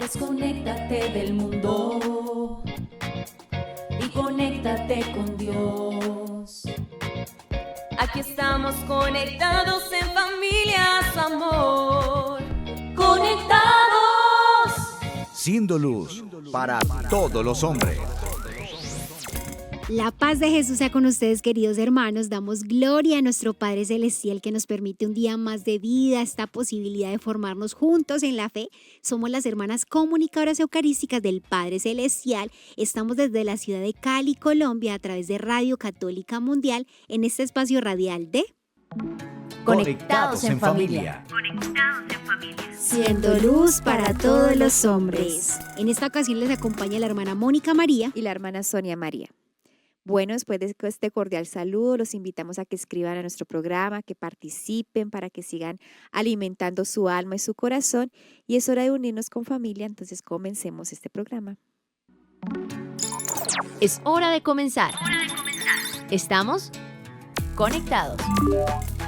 Desconéctate del mundo y conéctate con Dios. Aquí estamos conectados en familia, su amor. Conectados. Siendo luz para todos los hombres. La paz de Jesús sea con ustedes, queridos hermanos. Damos gloria a nuestro Padre Celestial que nos permite un día más de vida, esta posibilidad de formarnos juntos en la fe. Somos las hermanas comunicadoras eucarísticas del Padre Celestial. Estamos desde la ciudad de Cali, Colombia, a través de Radio Católica Mundial, en este espacio radial de Conectados en familia. Siendo luz para todos los hombres. En esta ocasión les acompaña la hermana Mónica María y la hermana Sonia María. Bueno, después de este cordial saludo, los invitamos a que escriban a nuestro programa, que participen para que sigan alimentando su alma y su corazón. Y es hora de unirnos con familia, entonces comencemos este programa. Es hora de comenzar. Estamos conectados.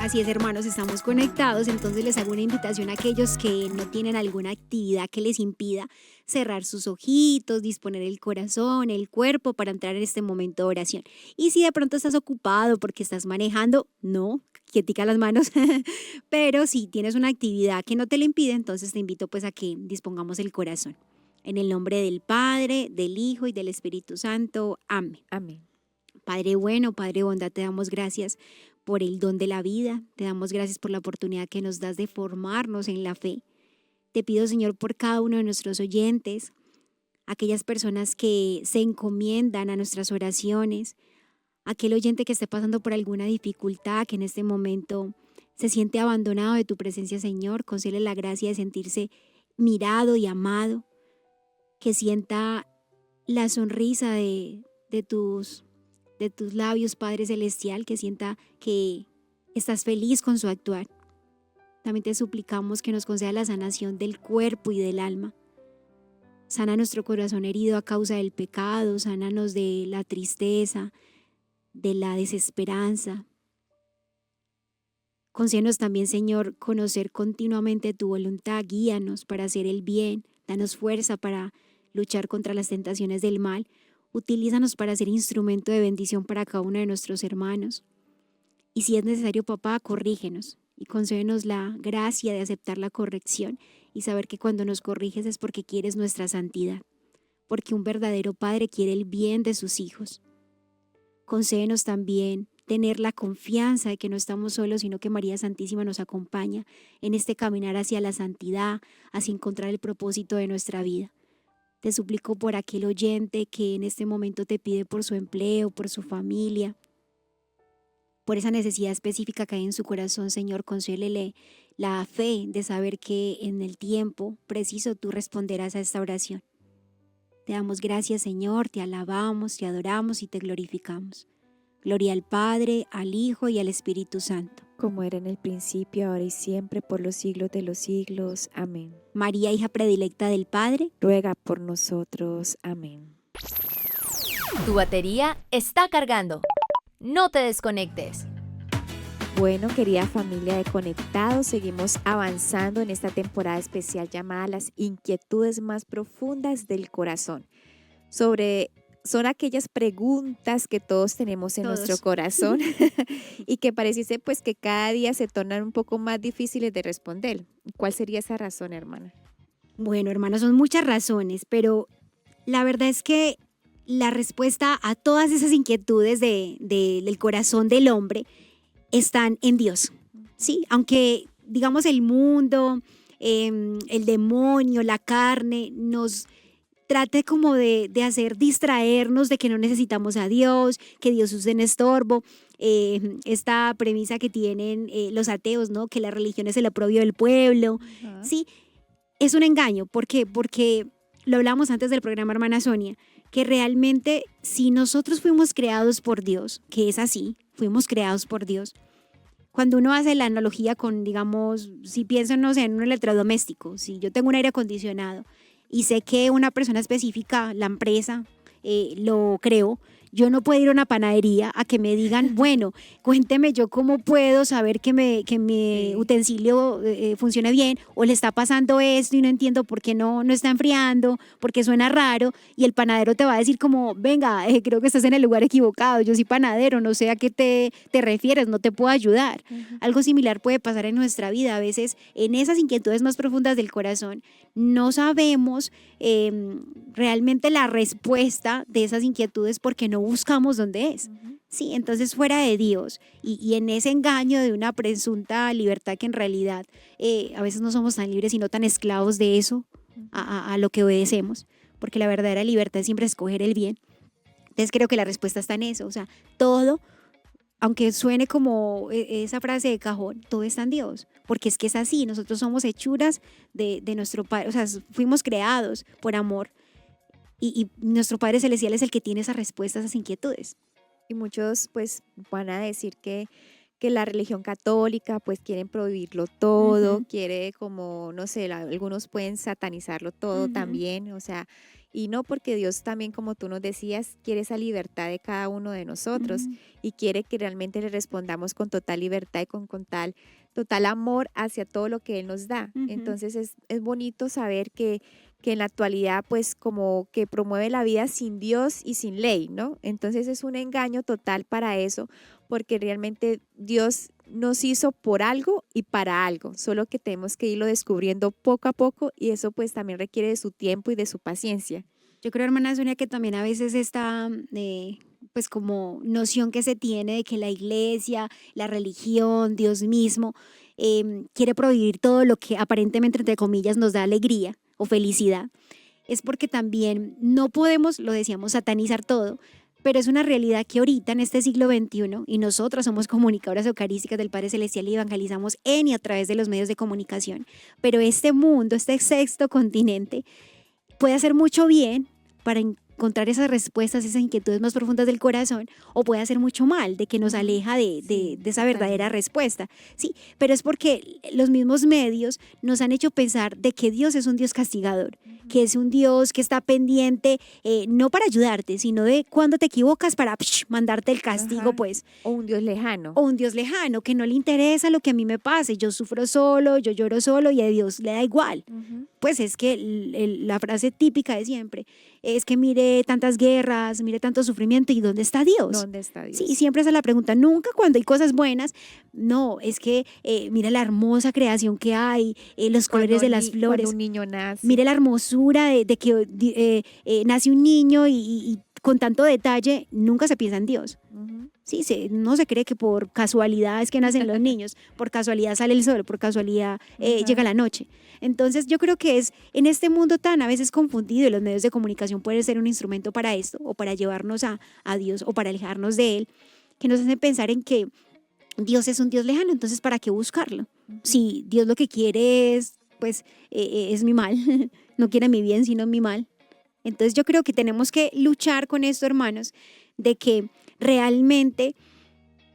Así es, hermanos, estamos conectados, entonces les hago una invitación a aquellos que no tienen alguna actividad que les impida cerrar sus ojitos, disponer el corazón, el cuerpo para entrar en este momento de oración. Y si de pronto estás ocupado porque estás manejando, no, quietica las manos, pero si tienes una actividad que no te lo impide, entonces te invito pues a que dispongamos el corazón. En el nombre del Padre, del Hijo y del Espíritu Santo. Amén. Amén. Padre bueno, Padre bondad, te damos gracias por el don de la vida, te damos gracias por la oportunidad que nos das de formarnos en la fe. Te pido, Señor, por cada uno de nuestros oyentes, aquellas personas que se encomiendan a nuestras oraciones, aquel oyente que esté pasando por alguna dificultad, que en este momento se siente abandonado de tu presencia, Señor, concédele la gracia de sentirse mirado y amado, que sienta la sonrisa de tus labios, Padre Celestial, que sienta que estás feliz con su actuar. También te suplicamos que nos conceda la sanación del cuerpo y del alma. Sana nuestro corazón herido a causa del pecado, sánanos de la tristeza, de la desesperanza. Concédenos también, Señor, conocer continuamente tu voluntad, guíanos para hacer el bien, danos fuerza para luchar contra las tentaciones del mal. Utilízanos para ser instrumento de bendición para cada uno de nuestros hermanos. Y si es necesario, papá, corrígenos y concédenos la gracia de aceptar la corrección y saber que cuando nos corriges es porque quieres nuestra santidad, porque un verdadero padre quiere el bien de sus hijos. Concédenos también tener la confianza de que no estamos solos, sino que María Santísima nos acompaña en este caminar hacia la santidad, hacia encontrar el propósito de nuestra vida. Te suplico por aquel oyente que en este momento te pide por su empleo, por su familia, por esa necesidad específica que hay en su corazón, Señor, concédele la fe de saber que en el tiempo preciso tú responderás a esta oración. Te damos gracias, Señor, te alabamos, te adoramos y te glorificamos. Gloria al Padre, al Hijo y al Espíritu Santo. Como era en el principio, ahora y siempre, por los siglos de los siglos. Amén. María, hija predilecta del Padre, ruega por nosotros. Amén. Tu batería está cargando. No te desconectes. Bueno, querida familia de Conectados, seguimos avanzando en esta temporada especial llamada Las inquietudes más profundas del corazón. Son aquellas preguntas que todos tenemos en nuestro corazón y que pareciese pues que cada día se tornan un poco más difíciles de responder. ¿Cuál sería esa razón, hermana? Bueno, hermana, son muchas razones, pero la verdad es que la respuesta a todas esas inquietudes del corazón del hombre están en Dios, ¿sí? Aunque, digamos, el mundo, el demonio, la carne, nos trate como de hacer distraernos de que no necesitamos a Dios, que Dios es un estorbo. Esta premisa que tienen los ateos, ¿no? Que la religión es el oprobio del pueblo, ¿sí? Es un engaño. ¿Por qué? Porque lo hablamos antes del programa, hermana Sonia, que realmente si nosotros fuimos creados por Dios, que es así, fuimos creados por Dios, cuando uno hace la analogía con, digamos, si pienso, no sé, en un electrodoméstico, si yo tengo un aire acondicionado y sé que una persona específica, la empresa, lo creó, Yo no puedo ir a una panadería a que me digan, bueno, cuénteme yo cómo puedo saber que mi utensilio funcione bien, o le está pasando esto y no entiendo por qué no está enfriando, porque suena raro, y el panadero te va a decir como, venga, creo que estás en el lugar equivocado, yo soy panadero, no sé a qué te refieres, no te puedo ayudar. Algo similar puede pasar en nuestra vida. A veces en esas inquietudes más profundas del corazón no sabemos realmente la respuesta de esas inquietudes porque no buscamos dónde es. Sí, entonces fuera de Dios y en ese engaño de una presunta libertad que en realidad a veces no somos tan libres sino tan esclavos de eso a lo que obedecemos, porque la verdadera libertad es siempre escoger el bien. Entonces creo que la respuesta está en eso, o sea, todo, aunque suene como esa frase de cajón, todo está en Dios, porque es que es así, nosotros somos hechuras de nuestro Padre, o sea, fuimos creados por amor y nuestro Padre Celestial es el que tiene esa respuesta a esas inquietudes. Y muchos pues van a decir que la religión católica pues quieren prohibirlo todo, quiere como, no sé, algunos pueden satanizarlo todo también, o sea, y no, porque Dios también, como tú nos decías, quiere esa libertad de cada uno de nosotros y quiere que realmente le respondamos con total libertad y con total amor hacia todo lo que Él nos da. Entonces es bonito saber que en la actualidad pues como que promueve la vida sin Dios y sin ley, ¿no? Entonces es un engaño total para eso, porque realmente Dios nos hizo por algo y para algo, solo que tenemos que irlo descubriendo poco a poco y eso pues también requiere de su tiempo y de su paciencia. Yo creo, hermana Sonia, que también a veces esta pues como noción que se tiene de que la iglesia, la religión, Dios mismo quiere prohibir todo lo que aparentemente, entre comillas, nos da alegría o felicidad, es porque también no podemos, lo decíamos, satanizar todo, pero es una realidad que ahorita en este siglo XXI, y nosotras somos comunicadoras eucarísticas del Padre Celestial y evangelizamos en y a través de los medios de comunicación, pero este mundo, este sexto continente, puede hacer mucho bien para encontrar esas respuestas, esas inquietudes más profundas del corazón, o puede hacer mucho mal, de que nos aleja de esa verdadera respuesta. Sí, pero es porque los mismos medios nos han hecho pensar de que Dios es un Dios castigador, que es un Dios que está pendiente, no para ayudarte, sino de cuando te equivocas para mandarte el castigo, pues. O un Dios lejano. O un Dios lejano, que no le interesa lo que a mí me pase, yo sufro solo, yo lloro solo y a Dios le da igual. Pues es que la frase típica de siempre es que mire tantas guerras, mire tanto sufrimiento, ¿y dónde está Dios? ¿Dónde está Dios? Sí, siempre esa es la pregunta, nunca cuando hay cosas buenas, no, es que mira la hermosa creación que hay, los colores de las flores. Cuando un niño nace. Mire la hermosura de que nace un niño y con tanto detalle, nunca se piensa en Dios. Sí, no se cree que por casualidad es que nacen los niños, por casualidad sale el sol, por casualidad llega la noche. Entonces yo creo que es en este mundo tan a veces confundido, y los medios de comunicación pueden ser un instrumento para esto, o para llevarnos a Dios, o para alejarnos de Él, que nos hacen pensar en que Dios es un Dios lejano, entonces ¿para qué buscarlo? Si Dios lo que quiere es, pues, es mi mal, no quiere mi bien, sino mi mal. Entonces yo creo que tenemos que luchar con esto, hermanos, de que realmente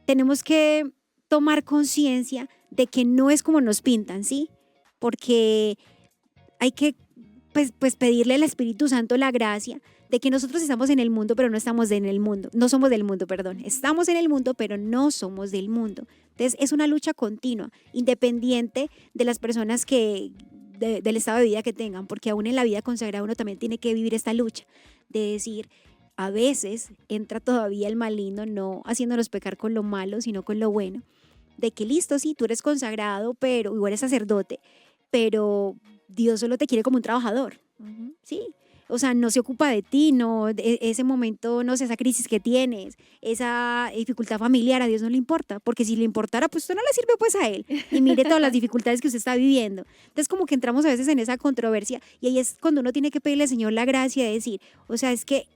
tenemos que tomar conciencia de que no es como nos pintan, ¿sí? Porque hay que pues pedirle al Espíritu Santo la gracia de que nosotros estamos en el mundo, pero no estamos en el mundo, no somos del mundo, perdón. Estamos en el mundo, pero no somos del mundo. Entonces es una lucha continua, independiente de las personas del estado de vida que tengan, porque aún en la vida consagrada uno también tiene que vivir esta lucha de decir, a veces entra todavía el maligno, no haciéndonos pecar con lo malo, sino con lo bueno, de que listo, sí, tú eres consagrado, pero igual eres sacerdote, pero Dios solo te quiere como un trabajador, ¿sí? O sea, no se ocupa de ti, no, ese momento, no sé, esa crisis que tienes, esa dificultad familiar, a Dios no le importa, porque si le importara, pues usted no le sirve pues a Él, y mire todas las dificultades que usted está viviendo. Entonces como que entramos a veces en esa controversia, y ahí es cuando uno tiene que pedirle al Señor la gracia de decir, o sea, es que,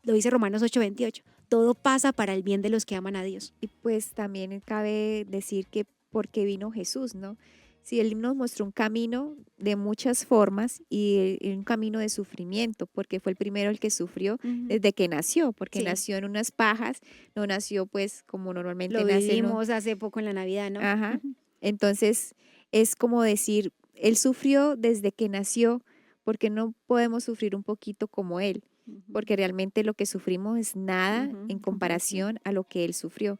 lo dice Romanos 8:28, todo pasa para el bien de los que aman a Dios. Y pues también cabe decir que porque vino Jesús, ¿no? Sí, Él nos mostró un camino de muchas formas y un camino de sufrimiento, porque fue el primero el que sufrió desde que nació, porque nació en unas pajas, no nació pues como normalmente lo nace. Lo vivimos hace poco en la Navidad, ¿no? Ajá. Entonces es como decir, Él sufrió desde que nació, porque no podemos sufrir un poquito como Él. porque realmente lo que sufrimos es nada Ujú, en comparación a lo que Él sufrió.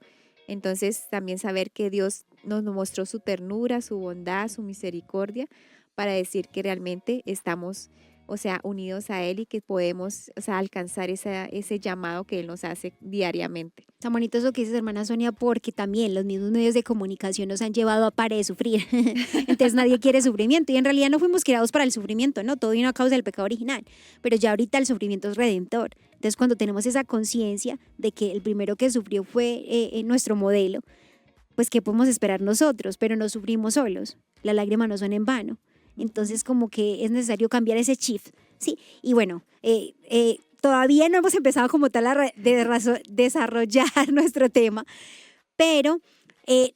Entonces, también saber que Dios nos mostró su ternura, su bondad, su misericordia, para decir que realmente estamos, o sea, unidos a Él y que podemos, o sea, alcanzar ese llamado que Él nos hace diariamente. Está bonito eso que dices, hermana Sonia, porque también los mismos medios de comunicación nos han llevado a pare de sufrir. Entonces nadie quiere sufrimiento y en realidad no fuimos creados para el sufrimiento, ¿no? Todo vino a causa del pecado original, pero ya ahorita el sufrimiento es redentor. Entonces cuando tenemos esa conciencia de que el primero que sufrió fue nuestro modelo, pues ¿qué podemos esperar nosotros? Pero no sufrimos solos, las lágrimas no son en vano. Entonces como que es necesario cambiar ese chip, ¿sí? Y bueno, todavía no hemos empezado como tal a desarrollar nuestro tema, pero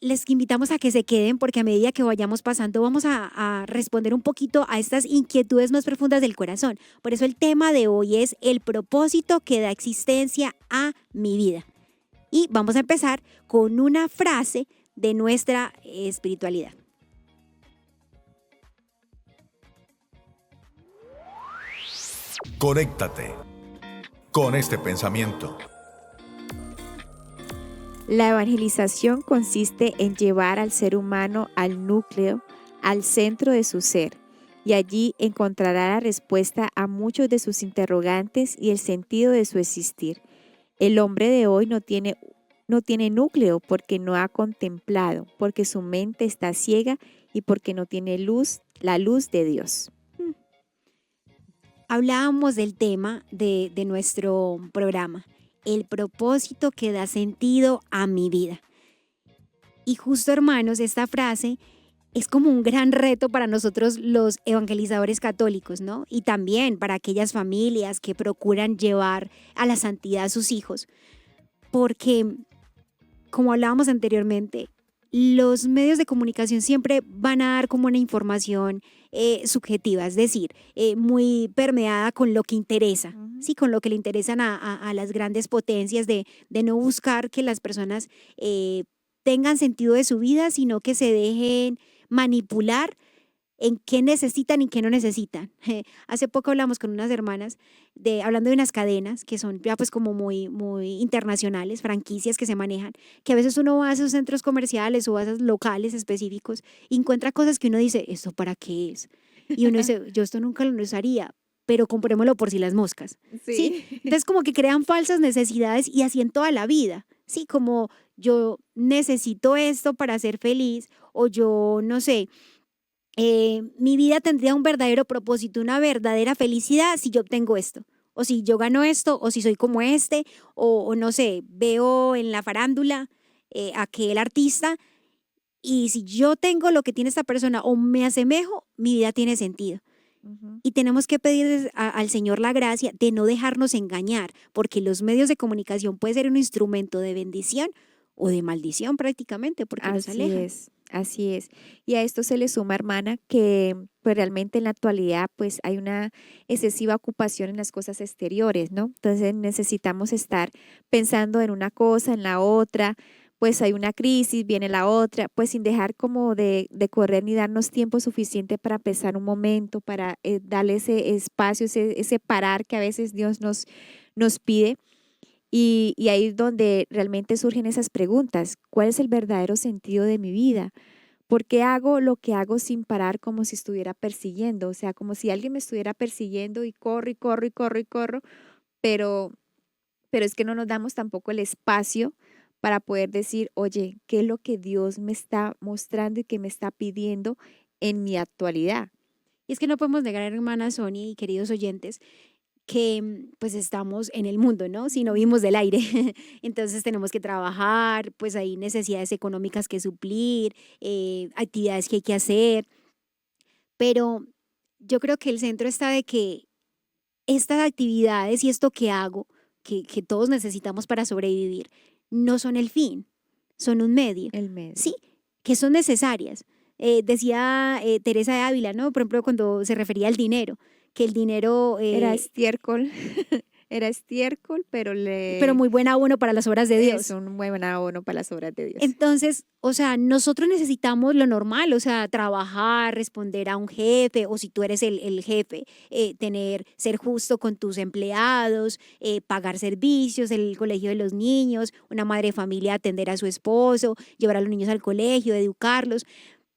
les invitamos a que se queden porque a medida que vayamos pasando vamos a responder un poquito a estas inquietudes más profundas del corazón. Por eso el tema de hoy es el propósito que da existencia a mi vida. Y vamos a empezar con una frase de nuestra espiritualidad. Conéctate con este pensamiento. La evangelización consiste en llevar al ser humano al núcleo, al centro de su ser, y allí encontrará la respuesta a muchos de sus interrogantes y el sentido de su existir. El hombre de hoy no tiene núcleo porque no ha contemplado, porque su mente está ciega y porque no tiene luz, la luz de Dios. Hablábamos del tema de nuestro programa, el propósito que da sentido a mi vida. Y justo, hermanos, esta frase es como un gran reto para nosotros los evangelizadores católicos, ¿no? Y también para aquellas familias que procuran llevar a la santidad a sus hijos. Porque, como hablábamos anteriormente, los medios de comunicación siempre van a dar como una información subjetiva, es decir, muy permeada con lo que interesa, ¿sí? Con lo que le interesan a las grandes potencias de no buscar que las personas tengan sentido de su vida, sino que se dejen manipular en qué necesitan y qué no necesitan. Hace poco hablamos con unas hermanas hablando de unas cadenas que son ya pues como muy, muy internacionales, franquicias que se manejan, que a veces uno va a esos centros comerciales o a esos locales específicos y encuentra cosas que uno dice, ¿esto para qué es? Y uno dice, yo esto nunca lo usaría, pero comprémoslo por si las moscas. ¿Sí? Entonces como que crean falsas necesidades y así en toda la vida. Sí, como yo necesito esto para ser feliz o yo no sé, mi vida tendría un verdadero propósito, una verdadera felicidad si yo obtengo esto, o si yo gano esto, o si soy como o no sé, veo en la farándula aquel artista y si yo tengo lo que tiene esta persona o me asemejo, mi vida tiene sentido. Y tenemos que pedir al Señor la gracia de no dejarnos engañar, porque los medios de comunicación pueden ser un instrumento de bendición o de maldición prácticamente, porque nos alejan. Así es. Y a esto se le suma, hermana, que pues realmente en la actualidad pues hay una excesiva ocupación en las cosas exteriores, ¿no? Entonces necesitamos estar pensando en una cosa, en la otra, pues hay una crisis, viene la otra, pues sin dejar como de correr ni darnos tiempo suficiente para pensar un momento, para darle ese espacio, ese parar que a veces Dios nos pide. Y ahí es donde realmente surgen esas preguntas. ¿Cuál es el verdadero sentido de mi vida? ¿Por qué hago lo que hago sin parar como si estuviera persiguiendo? O sea, como si alguien me estuviera persiguiendo y corro y corro y corro y corro, pero es que no nos damos tampoco el espacio para poder decir, oye, ¿qué es lo que Dios me está mostrando y que me está pidiendo en mi actualidad? Y es que no podemos negar, hermana Sonia y queridos oyentes, que pues estamos en el mundo, ¿no? Si no vivimos del aire, entonces tenemos que trabajar, pues hay necesidades económicas que suplir, actividades que hay que hacer, pero yo creo que el centro está de que estas actividades y esto que hago, que todos necesitamos para sobrevivir, no son el fin, son un medio, El medio. sí, que son necesarias. Decía Teresa de Ávila, ¿no? Por ejemplo, cuando se refería al dinero, que el dinero Era estiércol Era estiércol, pero pero muy buen abono para las obras de Dios. es un buen abono para las obras de Dios. Entonces, o sea, nosotros necesitamos lo normal, o sea, trabajar, responder a un jefe, o si tú eres el jefe, ser justo con tus empleados, pagar servicios, el colegio de los niños, una madre de familia atender a su esposo, llevar a los niños al colegio, educarlos,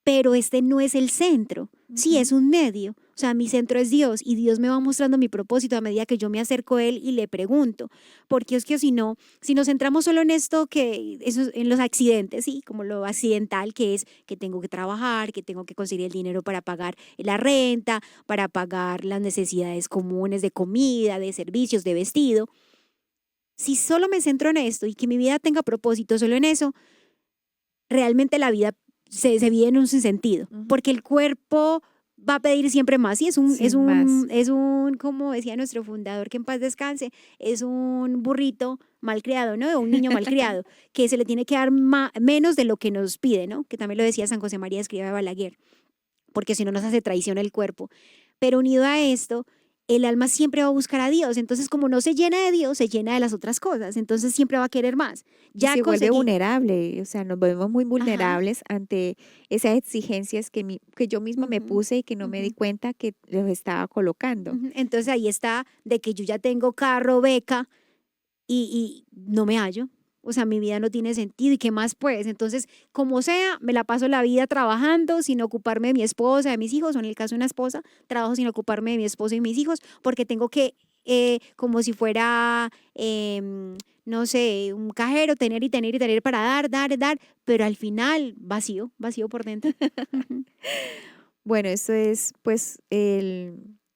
pero este no es el centro, sí es un medio. O sea, mi centro es Dios y Dios me va mostrando mi propósito a medida que yo me acerco a Él y le pregunto. Porque es que si no, si nos centramos solo en esto, en los accidentes, ¿sí? Como lo accidental que es que tengo que trabajar, que tengo que conseguir el dinero para pagar la renta, para pagar las necesidades comunes de comida, de servicios, de vestido. Si solo me centro en esto y que mi vida tenga propósito solo en eso, realmente la vida se vive en un sinsentido, porque el cuerpo va a pedir siempre más, y es un, como decía nuestro fundador, que en paz descanse, es un burrito malcriado, ¿no? O un niño malcriado, que se le tiene que dar menos de lo que nos pide, ¿no? Que también lo decía San José María Escrivá de Balaguer, porque si no nos hace traición el cuerpo. Pero unido a esto, el alma siempre va a buscar a Dios. Entonces, como no se llena de Dios, se llena de las otras cosas. Entonces, siempre va a querer más. Ya se vuelve vulnerable, o sea, nos volvemos muy vulnerables ante esas exigencias que yo misma me puse y que no me di cuenta que los estaba colocando. Entonces, ahí está de que yo ya tengo carro, beca y no me hallo. O sea, mi vida no tiene sentido. ¿Y qué más pues? Entonces, como sea, me la paso la vida trabajando sin ocuparme de mi esposa, de mis hijos, o en el caso de una esposa, trabajo sin ocuparme de mi esposo y mis hijos, porque tengo que, como si fuera, no sé, un cajero, tener y tener y tener para dar, pero al final vacío por dentro. Bueno, eso es pues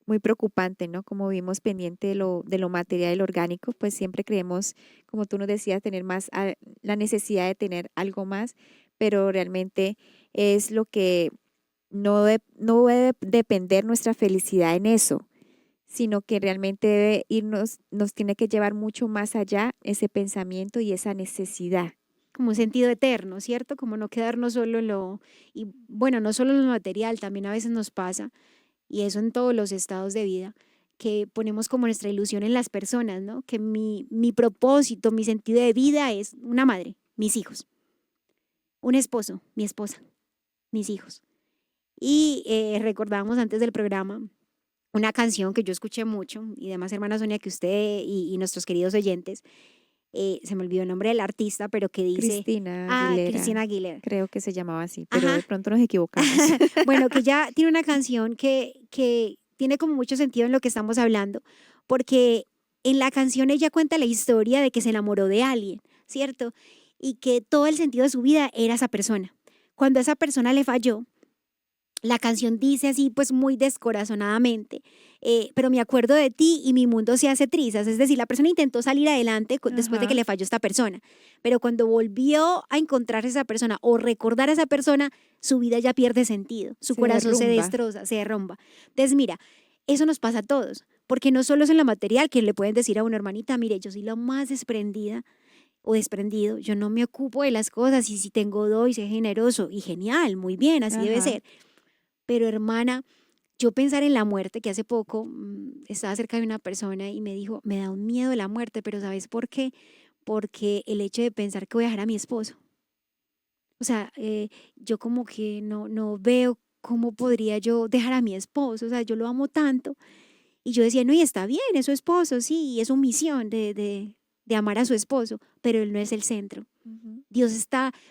muy preocupante, ¿no? Como vimos pendiente de lo material y lo orgánico, pues siempre creemos, como tú nos decías, tener más, la necesidad de tener algo más, pero realmente es lo que no debe depender nuestra felicidad en eso, sino que realmente debe nos tiene que llevar mucho más allá ese pensamiento y esa necesidad. Como un sentido eterno, ¿cierto? Como no quedarnos solo y bueno, no solo en lo material, también a veces nos pasa, y eso en todos los estados de vida, que ponemos como nuestra ilusión en las personas, ¿no? Que mi propósito, mi sentido de vida es una madre, mis hijos, un esposo, mi esposa, mis hijos. Y recordábamos antes del programa una canción que yo escuché mucho, y además, hermana Sonia, que usted y nuestros queridos oyentes, se me olvidó el nombre del artista, pero que dice... Cristina Aguilera. Creo que se llamaba así, pero de pronto nos equivocamos. Bueno, que ya tiene una canción que tiene como mucho sentido en lo que estamos hablando, porque en la canción ella cuenta la historia de que se enamoró de alguien, ¿cierto? Y que todo el sentido de su vida era esa persona. Cuando esa persona le falló, la canción dice así, pues muy descorazonadamente, pero me acuerdo de ti y mi mundo se hace trizas. Es decir, la persona intentó salir adelante después de que le falló esta persona, pero cuando volvió a encontrar a esa persona o recordar a esa persona, su vida ya pierde sentido, su corazón se destroza, se derrumba. Entonces, mira, eso nos pasa a todos, porque no solo es en lo material que le pueden decir a una hermanita, mire, yo soy la más desprendida o desprendido, yo no me ocupo de las cosas, y si tengo doy, soy generoso, y genial, muy bien, así debe ser. Pero hermana, yo pensar en la muerte, que hace poco estaba cerca de una persona y me dijo, me da un miedo la muerte, pero ¿sabes por qué? Porque el hecho de pensar que voy a dejar a mi esposo. O sea, yo como que no veo cómo podría yo dejar a mi esposo, o sea, yo lo amo tanto. Y yo decía, no, y está bien, es su esposo, sí, y es su misión de amar a su esposo, pero él no es el centro. Dios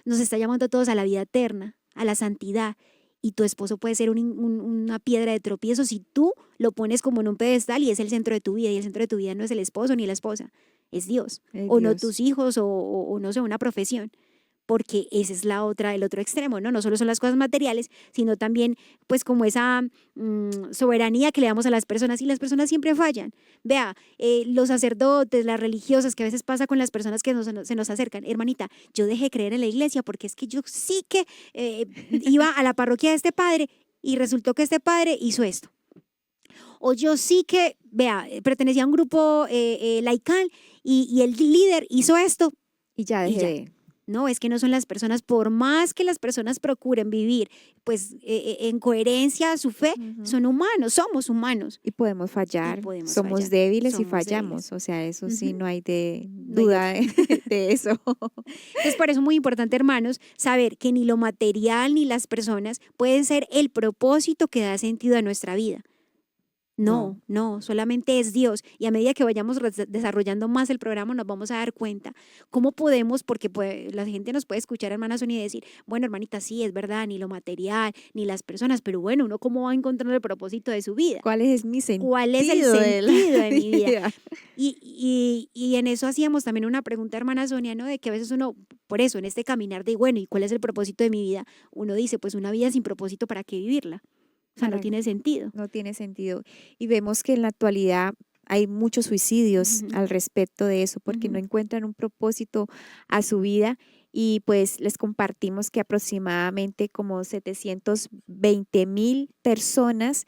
nos está llamando a todos a la vida eterna, a la santidad. Y tu esposo puede ser una piedra de tropiezo si tú lo pones como en un pedestal y es el centro de tu vida. Y el centro de tu vida no es el esposo ni la esposa, es Dios. O no tus hijos o no sé, una profesión. Porque esa es el otro extremo, ¿no? No solo son las cosas materiales, sino también pues como esa soberanía que le damos a las personas, y las personas siempre fallan. Vea, los sacerdotes, las religiosas, que a veces pasa con las personas que se nos acercan. Hermanita, yo dejé creer en la iglesia porque es que yo sí que iba a la parroquia de este padre y resultó que este padre hizo esto. O yo sí que, vea, pertenecía a un grupo laical y el líder hizo esto. Y ya dejé de... No, es que no son las personas, por más que las personas procuren vivir pues en coherencia a su fe, son humanos, somos humanos. Y podemos fallar, podemos somos fallar, débiles y somos fallamos, débiles. o sea, eso sí, Ujú. no hay de No hay duda de eso. Entonces, por eso es muy importante, hermanos, saber que ni lo material ni las personas pueden ser el propósito que da sentido a nuestra vida. No, no, solamente es Dios. Y a medida que vayamos desarrollando más el programa, nos vamos a dar cuenta cómo podemos, porque la gente nos puede escuchar, hermana Sonia, y decir, bueno, hermanita, sí, es verdad, ni lo material, ni las personas, pero bueno, uno cómo va a encontrar el propósito de su vida. ¿Cuál es mi sentido? ¿Cuál es el sentido de mi vida? vida? Y en eso hacíamos también una pregunta, hermana Sonia, ¿no? De que a veces uno, por eso, en este caminar de, bueno, ¿y cuál es el propósito de mi vida? Uno dice, pues una vida sin propósito, ¿para qué vivirla? O sea, no Para- tiene sentido. No tiene sentido. Y vemos que en la actualidad hay muchos suicidios Ujú. al respecto de eso, porque no Ujú. encuentran un propósito a su vida. Y pues les compartimos que aproximadamente como 720,000 personas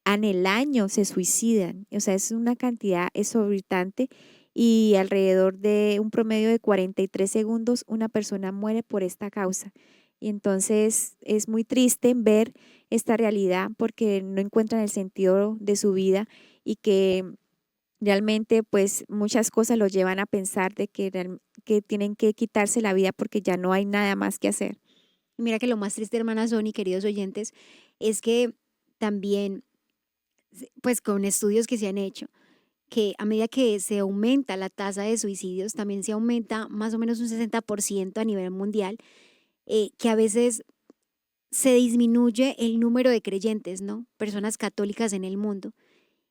en el año se suicidan. O sea, es una cantidad exorbitante y alrededor de un promedio de 43 segundos una persona muere por esta causa. Y entonces es muy triste ver esta realidad porque no encuentran el sentido de su vida y que realmente pues muchas cosas los llevan a pensar de que tienen que quitarse la vida porque ya no hay nada más que hacer. Y mira que lo más triste, hermana Sony, queridos oyentes, es que también, pues con estudios que se han hecho, que a medida que se aumenta la tasa de suicidios, también se aumenta más o menos un 60% a nivel mundial, que a veces se disminuye el número de creyentes, ¿no? Personas católicas en el mundo.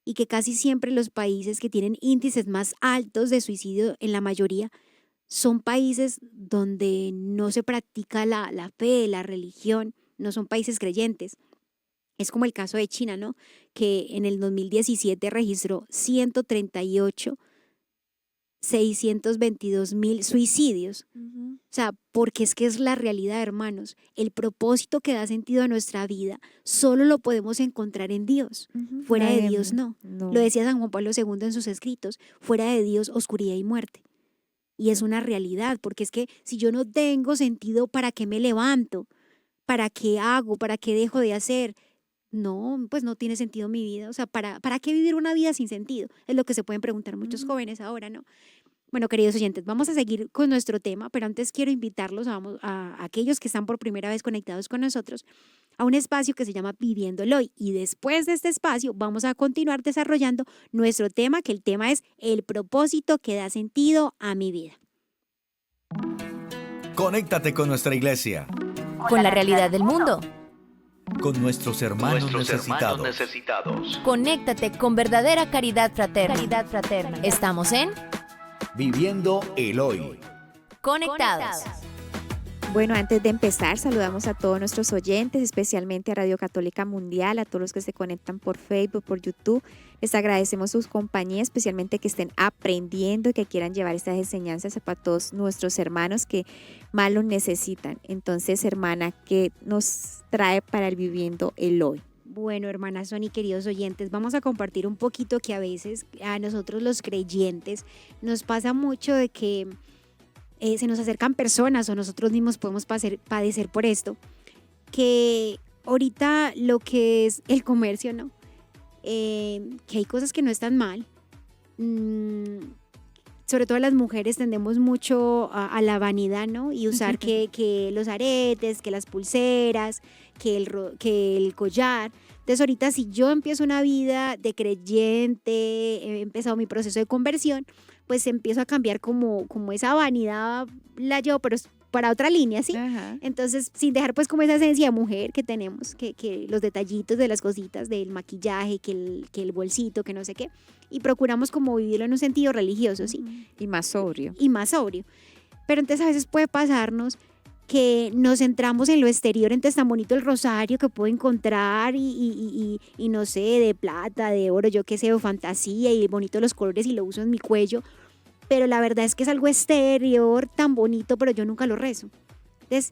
Y que casi siempre los países que tienen índices más altos de suicidio, en la mayoría, son países donde no se practica la fe, la religión, no son países creyentes. Es como el caso de China, ¿no? Que en el 2017 registró 138,622,000 suicidios. O sea, porque es que es la realidad, hermanos. El propósito que da sentido a nuestra vida solo lo podemos encontrar en Dios. Fuera de Nadie Dios, no. no. Lo decía San Juan Pablo II en sus escritos. Fuera de Dios, oscuridad y muerte. Y es una realidad, porque es que si yo no tengo sentido, ¿para qué me levanto? ¿Para qué hago? ¿Para qué dejo de hacer? No, pues no tiene sentido mi vida. O sea, ¿para qué vivir una vida sin sentido? Es lo que se pueden preguntar muchos jóvenes ahora, ¿no? Bueno, queridos oyentes, vamos a seguir con nuestro tema, pero antes quiero invitarlos a aquellos que están por primera vez conectados con nosotros a un espacio que se llama Viviendo el Hoy. Y después de este espacio vamos a continuar desarrollando nuestro tema, que el tema es el propósito que da sentido a mi vida. Conéctate con nuestra iglesia, Con la realidad del mundo. con nuestros hermanos necesitados. Conéctate con verdadera caridad fraterna. Estamos en Viviendo el hoy. Conectados. Bueno, antes de empezar, saludamos a todos nuestros oyentes, especialmente a Radio Católica Mundial, a todos los que se conectan por Facebook, por YouTube. Les agradecemos su compañía, especialmente que estén aprendiendo y que quieran llevar estas enseñanzas para todos nuestros hermanos que más lo necesitan. Entonces, hermana, ¿qué nos trae para el Viviendo el Hoy? Bueno, hermanas Sony, queridos oyentes, vamos a compartir un poquito que a veces a nosotros los creyentes nos pasa mucho de que se nos acercan personas o nosotros mismos podemos padecer por esto, que ahorita lo que es el comercio, ¿no? Que hay cosas que no están mal. Sobre todo las mujeres tendemos mucho a la vanidad, ¿no? Y usar que los aretes, que las pulseras, que el collar. Entonces ahorita si yo empiezo una vida de creyente, he empezado mi proceso de conversión, pues empiezo a cambiar como esa vanidad, la llevo, pero es para otra línea, ¿sí? Ajá. Entonces, sin dejar pues como esa esencia de mujer que tenemos, que los detallitos de las cositas, del maquillaje, que el bolsito, que no sé qué, y procuramos como vivirlo en un sentido religioso, ¿sí? Y más sobrio. Y más sobrio. Pero entonces a veces puede pasarnos que nos centramos en lo exterior, entonces tan bonito el rosario que puedo encontrar y no sé, de plata, de oro, yo qué sé, o fantasía y bonito los colores y lo uso en mi cuello, pero la verdad es que es algo exterior tan bonito, pero yo nunca lo rezo. Entonces,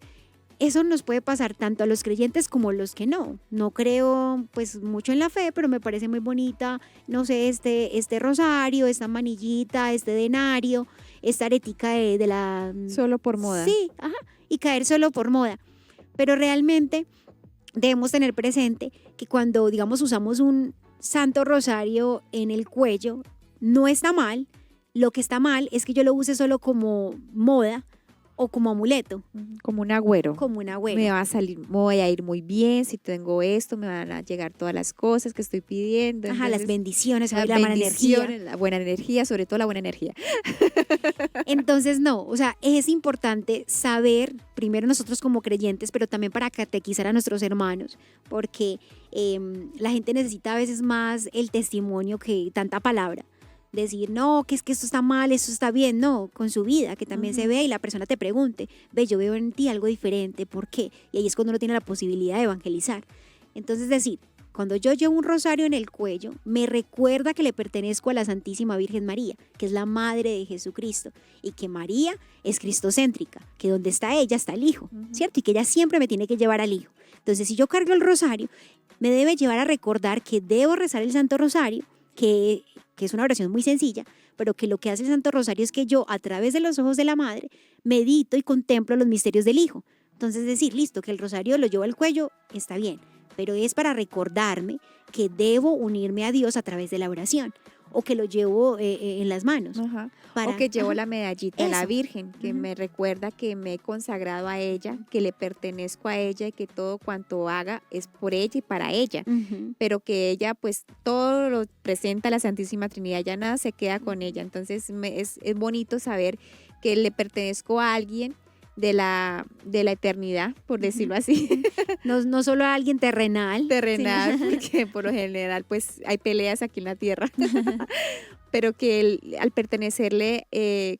eso nos puede pasar tanto a los creyentes como a los que no. No creo pues mucho en la fe, pero me parece muy bonita, no sé, este rosario, esta manillita, este denario, esta aretica de la... Solo por moda. Sí, ajá, y caer solo por moda. Pero realmente debemos tener presente que cuando, digamos, usamos un santo rosario en el cuello, no está mal. Lo que está mal es que yo lo use solo como moda o como amuleto. Como un agüero. Como un agüero. Me va a salir, me voy a ir muy bien, si tengo esto, me van a llegar todas las cosas que estoy pidiendo. Ajá, Entonces, las bendiciones, las la buena energía. bendiciones, la buena energía, sobre todo la buena energía. Entonces, no, o sea, es importante saber, primero nosotros como creyentes, pero también para catequizar a nuestros hermanos, porque la gente necesita a veces más el testimonio que tanta palabra. Decir, no, que es que esto está mal, esto está bien, no, con su vida, que también se ve y la persona te pregunte, ve, yo veo en ti algo diferente, ¿por qué? Y ahí es cuando uno tiene la posibilidad de evangelizar. Entonces, decir, cuando yo llevo un rosario en el cuello, me recuerda que le pertenezco a la Santísima Virgen María, que es la Madre de Jesucristo, y que María es cristocéntrica, que donde está ella está el Hijo, ¿cierto? Y que ella siempre me tiene que llevar al Hijo. Entonces, si yo cargo el rosario, me debe llevar a recordar que debo rezar el Santo Rosario, que es una oración muy sencilla, pero que lo que hace el Santo Rosario es que yo, a través de los ojos de la Madre, medito y contemplo los misterios del Hijo. Entonces, decir, listo, que el rosario lo llevo al cuello, está bien, pero es para recordarme que debo unirme a Dios a través de la oración, o que lo llevo en las manos. Ajá. Para, o que llevo la medallita de la eso. Virgen, que me recuerda que me he consagrado a ella, que le pertenezco a ella y que todo cuanto haga es por ella y para ella. Pero que ella pues todo lo presenta a la Santísima Trinidad, ya nada se queda con ella. Entonces es bonito saber que le pertenezco a alguien de la eternidad, por decirlo así. No solo a alguien terrenal. Terrenal, sino... porque por lo general pues hay peleas aquí en la tierra. Pero que al pertenecerle,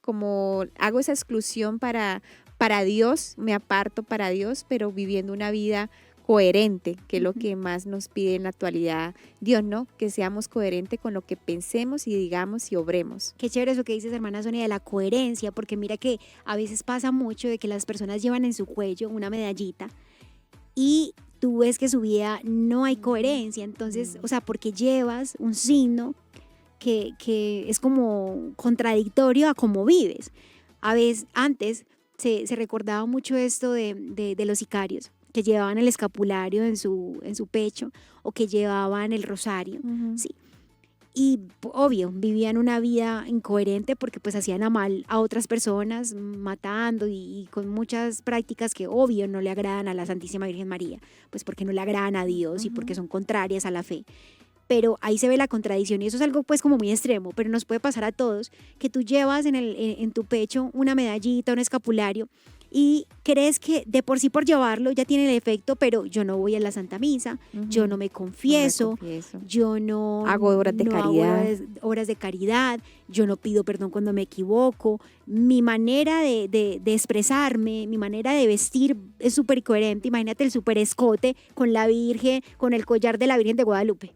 como hago esa exclusión para Dios, me aparto para Dios, pero viviendo una vida coherente, que es lo que más nos pide en la actualidad Dios, ¿no? Que seamos coherentes con lo que pensemos y digamos y obremos. Qué chévere eso que dices, hermana Sonia, de la coherencia, porque mira que a veces pasa mucho de que las personas llevan en su cuello una medallita y tú ves que su vida no hay coherencia. Entonces, o sea, porque llevas un signo que es como contradictorio a cómo vives. A veces, antes se recordaba mucho esto de los sicarios, que llevaban el escapulario en su pecho o que llevaban el rosario, sí. Y obvio, vivían una vida incoherente porque pues hacían a mal a otras personas, matando y con muchas prácticas que obvio no le agradan a la Santísima Virgen María, pues porque no le agradan a Dios y porque son contrarias a la fe. Pero ahí se ve la contradicción y eso es algo pues como muy extremo, pero nos puede pasar a todos, que tú llevas en tu pecho una medallita, un escapulario y crees que de por sí por llevarlo ya tiene el efecto, pero yo no voy a la Santa Misa, yo no me confieso, yo no hago horas de caridad. Hago horas de caridad, yo no pido perdón cuando me equivoco, mi manera de expresarme, mi manera de vestir es súper coherente. Imagínate el súper escote con la Virgen, con el collar de la Virgen de Guadalupe.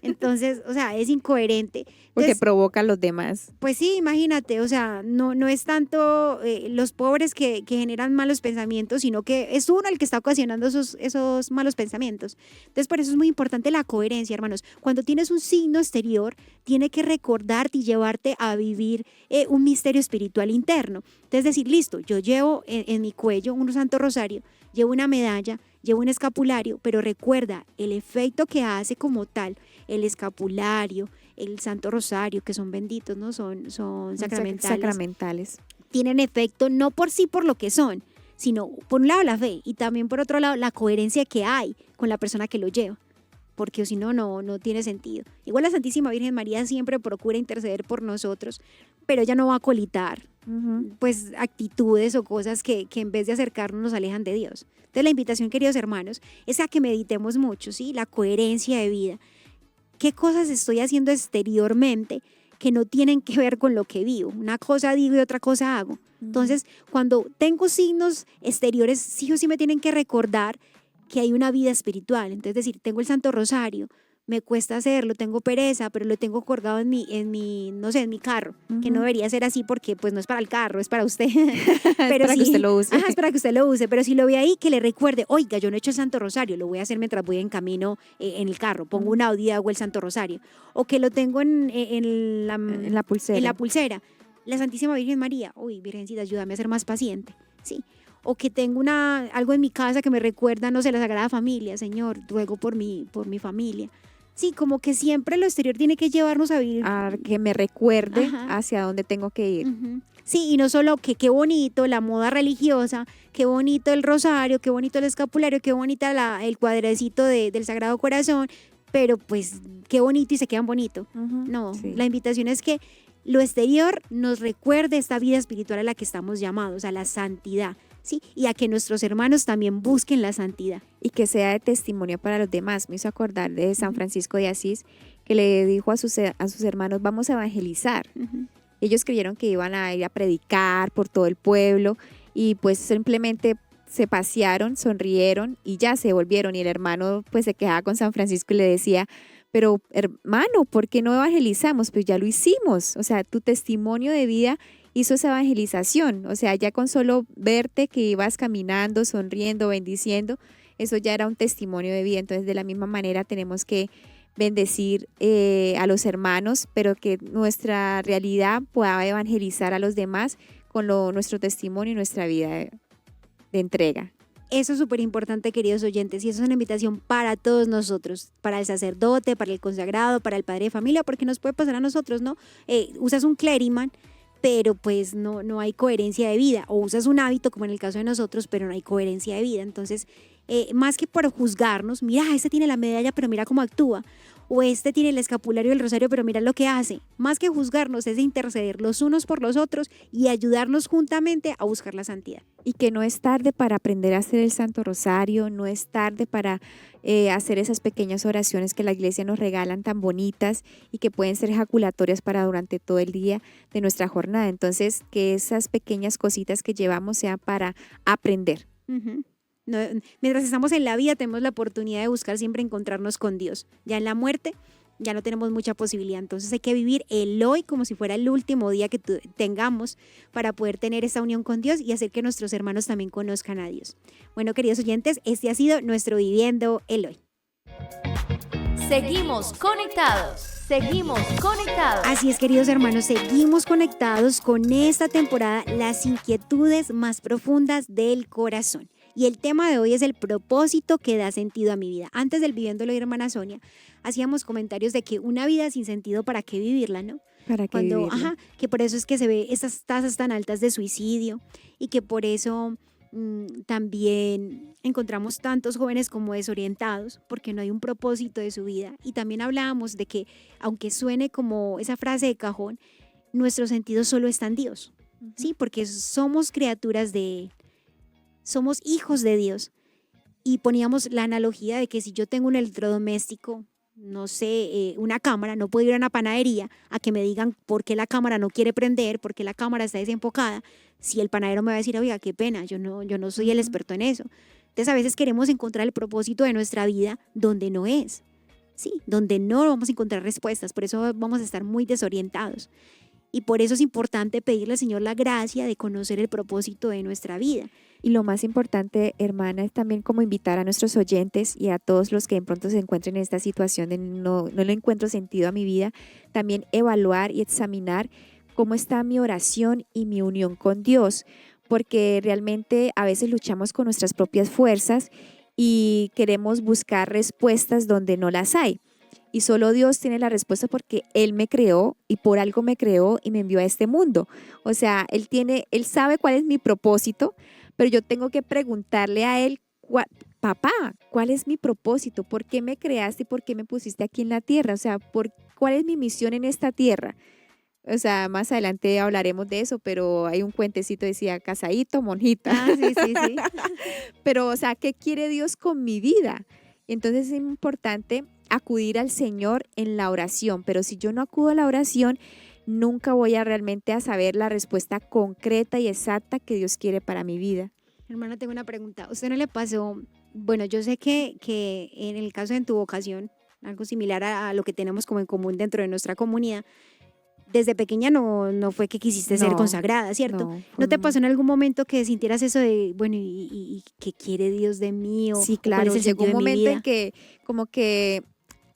Entonces, o sea, es incoherente. Porque Entonces, provoca a los demás. pues sí, imagínate, o sea, no es tanto los pobres que generan malos pensamientos, sino que es uno el que está ocasionando esos malos pensamientos. Entonces, por eso es muy importante la coherencia, hermanos. Cuando tienes un signo exterior, tiene que recordarte y llevarte a vivir un misterio espiritual interno. Entonces, decir, listo, yo llevo en mi cuello un santo rosario, llevo una medalla, llevo un escapulario, pero recuerda el efecto que hace como tal el escapulario, el Santo Rosario, que son benditos, ¿no? Son sacramentales. Tienen efecto no por sí por lo que son, sino por un lado la fe y también por otro lado la coherencia que hay con la persona que lo lleva. Porque si no, no tiene sentido. Igual la Santísima Virgen María siempre procura interceder por nosotros, pero ella no va a colitar pues actitudes o cosas que en vez de acercarnos nos alejan de Dios. Entonces la invitación, queridos hermanos, es a que meditemos mucho, ¿sí? La coherencia de vida. ¿Qué cosas estoy haciendo exteriormente que no tienen que ver con lo que vivo? Una cosa digo y otra cosa hago. Entonces, cuando tengo signos exteriores, sí o sí me tienen que recordar que hay una vida espiritual. Entonces, decir, tengo el Santo Rosario, me cuesta hacerlo, tengo pereza, pero lo tengo colgado no sé, en mi carro, que no debería ser así porque pues no es para el carro, es para usted. Pero para que usted lo use. Ajá, es para que usted lo use, pero si lo ve ahí, que le recuerde, oiga, yo no he hecho el Santo Rosario, lo voy a hacer mientras voy en camino en el carro, pongo un audio y hago el Santo Rosario, o que lo tengo en la pulsera. En la pulsera. La Santísima Virgen María, uy, Virgencita, ayúdame a ser más paciente, ¿sí? O que tengo algo en mi casa que me recuerda, no sé, la Sagrada Familia, Señor, ruego por mi familia. Sí, como que siempre lo exterior tiene que llevarnos a vivir. A que me recuerde Ajá. hacia dónde tengo que ir. Uh-huh. Sí, y no solo que qué bonito la moda religiosa, qué bonito el rosario, qué bonito el escapulario, qué bonita el cuadrecito del Sagrado Corazón, pero pues qué bonito y se quedan bonito. Uh-huh. No, Sí. La invitación es que lo exterior nos recuerde esta vida espiritual a la que estamos llamados, a la santidad, ¿sí? Y a que nuestros hermanos también busquen la santidad. Y que sea de testimonio para los demás. Me hizo acordar de San Francisco de Asís, que le dijo a sus hermanos, vamos a evangelizar. Uh-huh. Ellos creyeron que iban a ir a predicar por todo el pueblo y pues simplemente se pasearon, sonrieron y ya se volvieron. Y el hermano pues se quejaba con San Francisco y le decía, pero hermano, ¿por qué no evangelizamos? Pues ya lo hicimos. O sea, tu testimonio de vida hizo esa evangelización. O sea, ya con solo verte que ibas caminando, sonriendo, bendiciendo, eso ya era un testimonio de vida. Entonces, de la misma manera tenemos que bendecir a los hermanos, pero que nuestra realidad pueda evangelizar a los demás con nuestro testimonio y nuestra vida de entrega. Eso es súper importante, queridos oyentes, y eso es una invitación para todos nosotros, para el sacerdote, para el consagrado, para el padre de familia, porque nos puede pasar a nosotros, ¿no? Usas un clériman, pero pues no hay coherencia de vida, o usas un hábito como en el caso de nosotros, pero no hay coherencia de vida. Entonces, más que por juzgarnos, mira, este tiene la medalla, pero mira cómo actúa, o este tiene el escapulario del rosario, pero mira lo que hace. Más que juzgarnos es interceder los unos por los otros y ayudarnos juntamente a buscar la santidad. Y que no es tarde para aprender a hacer el Santo Rosario, no es tarde para hacer esas pequeñas oraciones que la iglesia nos regalan tan bonitas y que pueden ser ejaculatorias para durante todo el día de nuestra jornada. Entonces, que esas pequeñas cositas que llevamos sean para aprender. Uh-huh. No, mientras estamos en la vida tenemos la oportunidad de buscar siempre encontrarnos con Dios. Ya en la muerte ya no tenemos mucha posibilidad, entonces hay que vivir el hoy como si fuera el último día que tengamos para poder tener esa unión con Dios y hacer que nuestros hermanos también conozcan a Dios. Bueno, queridos oyentes, este ha sido nuestro Viviendo el Hoy. Seguimos conectados. Seguimos conectados. Así es, queridos hermanos, seguimos conectados con esta temporada, las inquietudes más profundas del corazón. Y el tema de hoy es el propósito que da sentido a mi vida. Antes del Viviéndolo, hermana Sonia, hacíamos comentarios de que una vida sin sentido, ¿para qué vivirla, no? ¿Para qué vivirla? Que por eso es que se ve estas tasas tan altas de suicidio y que por eso también encontramos tantos jóvenes como desorientados porque no hay un propósito de su vida. Y también hablábamos de que, aunque suene como esa frase de cajón, nuestro sentido solo está en Dios, ¿sí? Porque somos criaturas de Él. Somos hijos de Dios. Y poníamos la analogía de que si yo tengo un electrodoméstico, no sé, una cámara, no puedo ir a una panadería a que me digan por qué la cámara no quiere prender, por qué la cámara está desenfocada, si el panadero me va a decir, oiga, qué pena, yo no soy el experto en eso. Entonces a veces queremos encontrar el propósito de nuestra vida donde no es, ¿sí? Donde no vamos a encontrar respuestas, por eso vamos a estar muy desorientados. Y por eso es importante pedirle al Señor la gracia de conocer el propósito de nuestra vida. Y lo más importante, hermana, es también como invitar a nuestros oyentes y a todos los que de pronto se encuentren en esta situación de no le encuentro sentido a mi vida, también evaluar y examinar cómo está mi oración y mi unión con Dios, porque realmente a veces luchamos con nuestras propias fuerzas y queremos buscar respuestas donde no las hay. Y solo Dios tiene la respuesta porque Él me creó y por algo me creó y me envió a este mundo. O sea, Él sabe cuál es mi propósito, pero yo tengo que preguntarle a Él, papá, ¿cuál es mi propósito? ¿Por qué me creaste y por qué me pusiste aquí en la tierra? O sea, ¿cuál es mi misión en esta tierra? O sea, más adelante hablaremos de eso, pero hay un cuentecito que decía, casadito, monjita. Ah, sí. Pero, o sea, ¿qué quiere Dios con mi vida? Entonces es importante acudir al Señor en la oración, pero si yo no acudo a la oración, nunca voy a realmente a saber la respuesta concreta y exacta que Dios quiere para mi vida. Hermana, tengo una pregunta. ¿A usted no le pasó? Bueno, yo sé que en el caso de tu vocación, algo similar a lo que tenemos como en común dentro de nuestra comunidad. Desde pequeña no fue que quisiste ser No, consagrada, ¿cierto? no, ¿No te pasó en algún momento que sintieras eso de, bueno, y qué quiere Dios de mí? Sí, ¿O cuál claro, es el llegó sentido un de mi momento en vida? que como que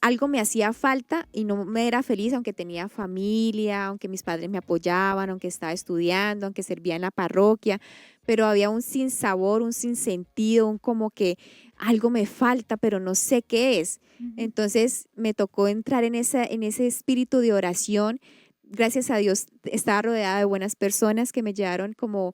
algo me hacía falta y no me era feliz, aunque tenía familia, aunque mis padres me apoyaban, aunque estaba estudiando, aunque servía en la parroquia, pero había un sinsabor, un sinsentido, un como que algo me falta, pero no sé qué es. Entonces me tocó entrar en ese espíritu de oración. Gracias a Dios estaba rodeada de buenas personas que me llevaron como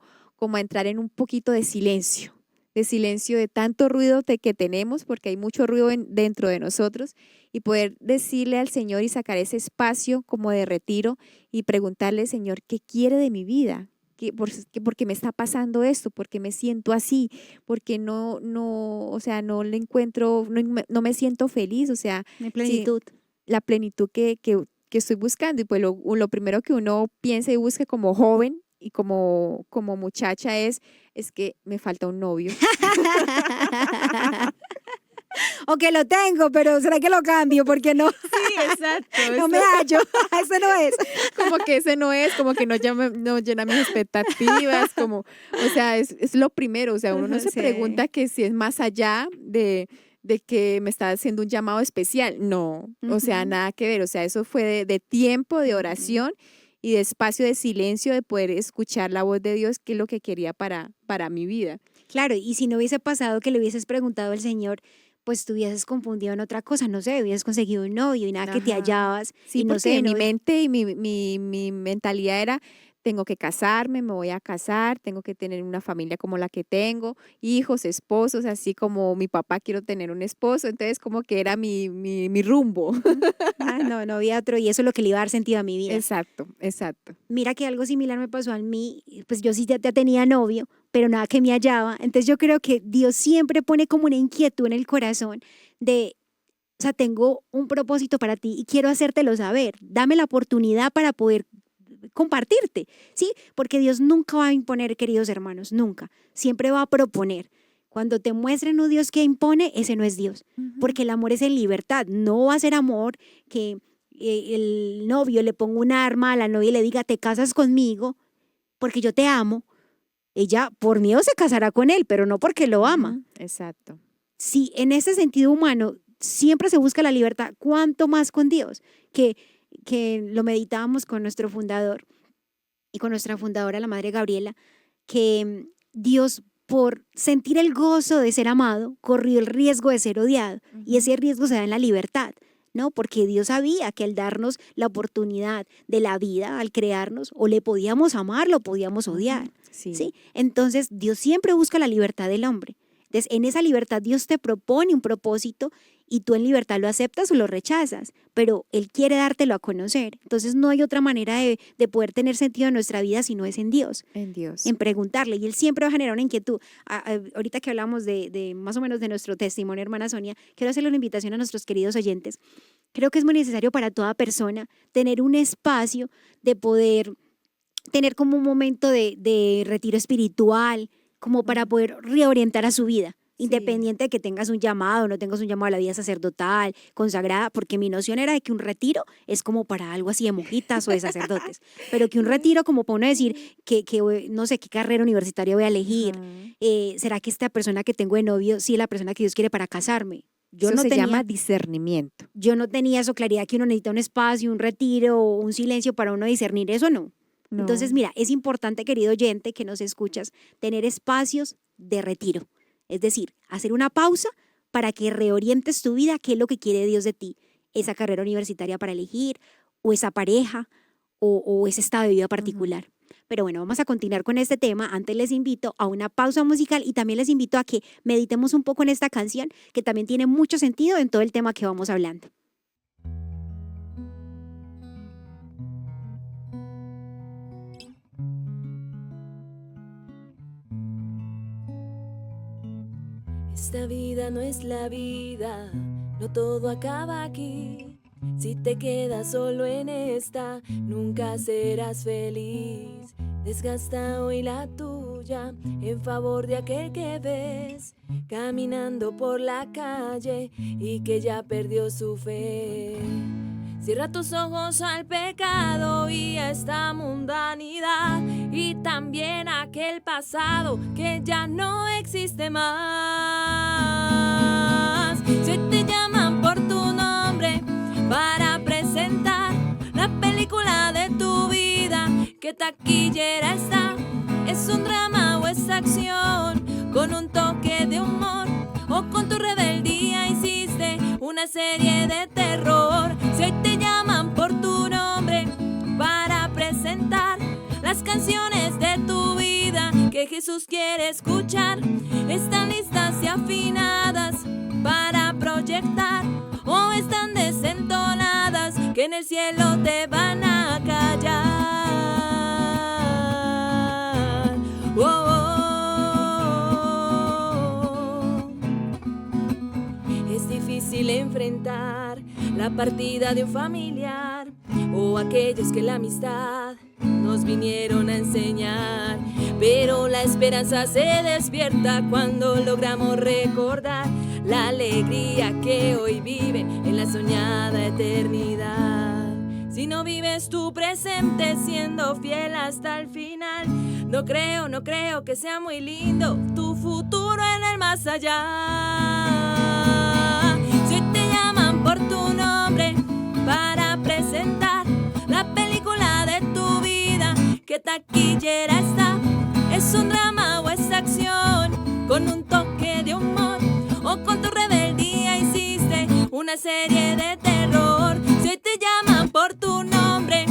a entrar en un poquito de silencio, de tanto ruido que tenemos, porque hay mucho ruido dentro de nosotros, y poder decirle al Señor y sacar ese espacio como de retiro y preguntarle, Señor, ¿qué quiere de mi vida? ¿Por qué me está pasando esto? ¿Por qué me siento así? Porque o sea, no le encuentro, no me siento feliz, o sea, No hay sí, plenitud. la plenitud que estoy buscando. Y pues lo primero que uno piensa y busca como joven y como muchacha es que me falta un novio. O que lo tengo, pero ¿será que lo cambio? Porque no, Sí, exacto. no me hallo. Ese no es. Como que ese no es, como que no llena mis expectativas, o sea, es lo primero, o sea, uno no se Sí. pregunta que si es más allá de que me está haciendo un llamado especial, no, o sea, Ujú. nada que ver, o sea, eso fue de tiempo, de oración y de espacio de silencio, de poder escuchar la voz de Dios, que es lo que quería para mi vida. Claro, y si no hubiese pasado que le hubieses preguntado al Señor, pues te hubieses confundido en otra cosa, no sé, hubieses conseguido un novio y nada que te Ajá. hallabas Sí, y no porque sé, mi no. mente y mi mentalidad era, tengo que casarme, me voy a casar, tengo que tener una familia como la que tengo, hijos, esposos, así como mi papá quiero tener un esposo, entonces como que era mi rumbo. Ujú. Ah, no había otro y eso es lo que le iba a dar sentido a mi vida. Exacto, exacto. Mira que algo similar me pasó a mí, pues yo sí ya tenía novio, pero nada que me hallaba. Entonces yo creo que Dios siempre pone como una inquietud en el corazón de, o sea, tengo un propósito para ti y quiero hacértelo saber. Dame la oportunidad para poder compartirte, ¿sí? Porque Dios nunca va a imponer, queridos hermanos, nunca. Siempre va a proponer. Cuando te muestren un Dios que impone, ese no es Dios. Porque el amor es en libertad. No va a ser amor que el novio le ponga un arma a la novia y le diga, te casas conmigo porque yo te amo. Ella por miedo se casará con él, pero no porque lo ama. Ujú, exacto. Si en ese sentido humano siempre se busca la libertad, ¿cuánto más con Dios? Que lo meditábamos con nuestro fundador y con nuestra fundadora, la Madre Gabriela, que Dios, por sentir el gozo de ser amado, corrió el riesgo de ser odiado. Y ese riesgo se da en la libertad, ¿no? Porque Dios sabía que al darnos la oportunidad de la vida, al crearnos, o le podíamos amar, lo podíamos odiar, Sí. ¿sí? Entonces, Dios siempre busca la libertad del hombre. Entonces, en esa libertad Dios te propone un propósito y tú en libertad lo aceptas o lo rechazas, pero Él quiere dártelo a conocer. Entonces, no hay otra manera de poder tener sentido en nuestra vida si no es en Dios, En Dios. en preguntarle. Y Él siempre va a generar una inquietud. Ahorita que hablamos de más o menos de nuestro testimonio, hermana Sonia, quiero hacerle una invitación a nuestros queridos oyentes. Creo que es muy necesario para toda persona tener un espacio de poder tener como un momento de retiro espiritual, como para poder reorientar a su vida. Sí. Independiente de que tengas un llamado o no tengas un llamado a la vida sacerdotal, consagrada, porque mi noción era de que un retiro es como para algo así de monjitas o de sacerdotes, pero que un retiro como para uno decir que no sé qué carrera universitaria voy a elegir, Ajá. ¿será que esta persona que tengo de novio sí es la persona que Dios quiere para casarme? Yo Eso no se tenía, llama discernimiento. yo no tenía eso, claridad que uno necesita un espacio, un retiro, un silencio para uno discernir eso, no. Entonces, No. mira, es importante, querido oyente, que nos escuchas, tener espacios de retiro. Es decir, hacer una pausa para que reorientes tu vida, qué es lo que quiere Dios de ti. Esa carrera universitaria para elegir, o esa pareja, o ese estado de vida particular. Pero bueno, vamos a continuar con este tema. Antes les invito a una pausa musical y también les invito a que meditemos un poco en esta canción, que también tiene mucho sentido en todo el tema que vamos hablando. Esta vida no es la vida, no todo acaba aquí. Si te quedas solo en esta, nunca serás feliz. Desgasta hoy la tuya en favor de aquel que ves caminando por la calle y que ya perdió su fe. Cierra tus ojos al pecado y a esta mundanidad y también a aquel pasado que ya no existe más. Si hoy te llaman por tu nombre para presentar la película de tu vida, ¿qué taquillera está? ¿Es un drama o es acción? Con un toque de humor o con tu rebeldía hiciste una serie de terror. Si hoy te llaman por tu nombre para presentar las canciones de tu vida que Jesús quiere escuchar, están listas y afinadas para proyectar o están desentonadas que en el cielo te van a callar. Oh, oh, oh. Es difícil enfrentar la partida de un familiar o aquellos que la amistad nos vinieron a enseñar, pero la esperanza se despierta cuando logramos recordar la alegría que hoy vive en la soñada eternidad. Si no vives tu presente siendo fiel hasta el final, no creo que sea muy lindo tu futuro en el más allá. Si hoy te llaman por tu nombre para presentar la película de tu vida, ¿qué taquillera está? ¿Es un drama o es acción? Con un toque de humor o con tu rebeldía hiciste una serie de terror. Si hoy te llaman por tu nombre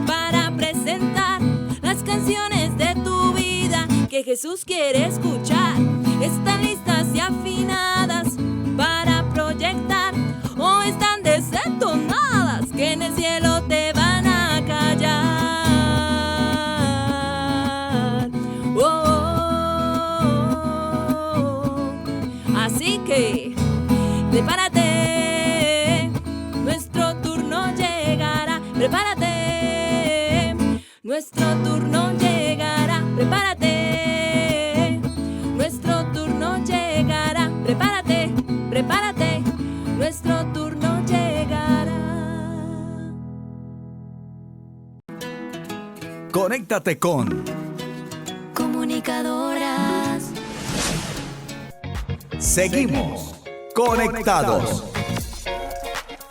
para presentar las canciones de tu vida que Jesús quiere escuchar, están listas y afinadas para proyectar o están desentonadas que en el cielo te van a callar. Oh, oh, oh. Así que prepárate, nuestro turno llegará. Prepárate, nuestro turno llegará. Prepárate, nuestro turno llegará. Prepárate, prepárate, nuestro turno llegará. Conéctate con Comunicadoras. Seguimos conectados.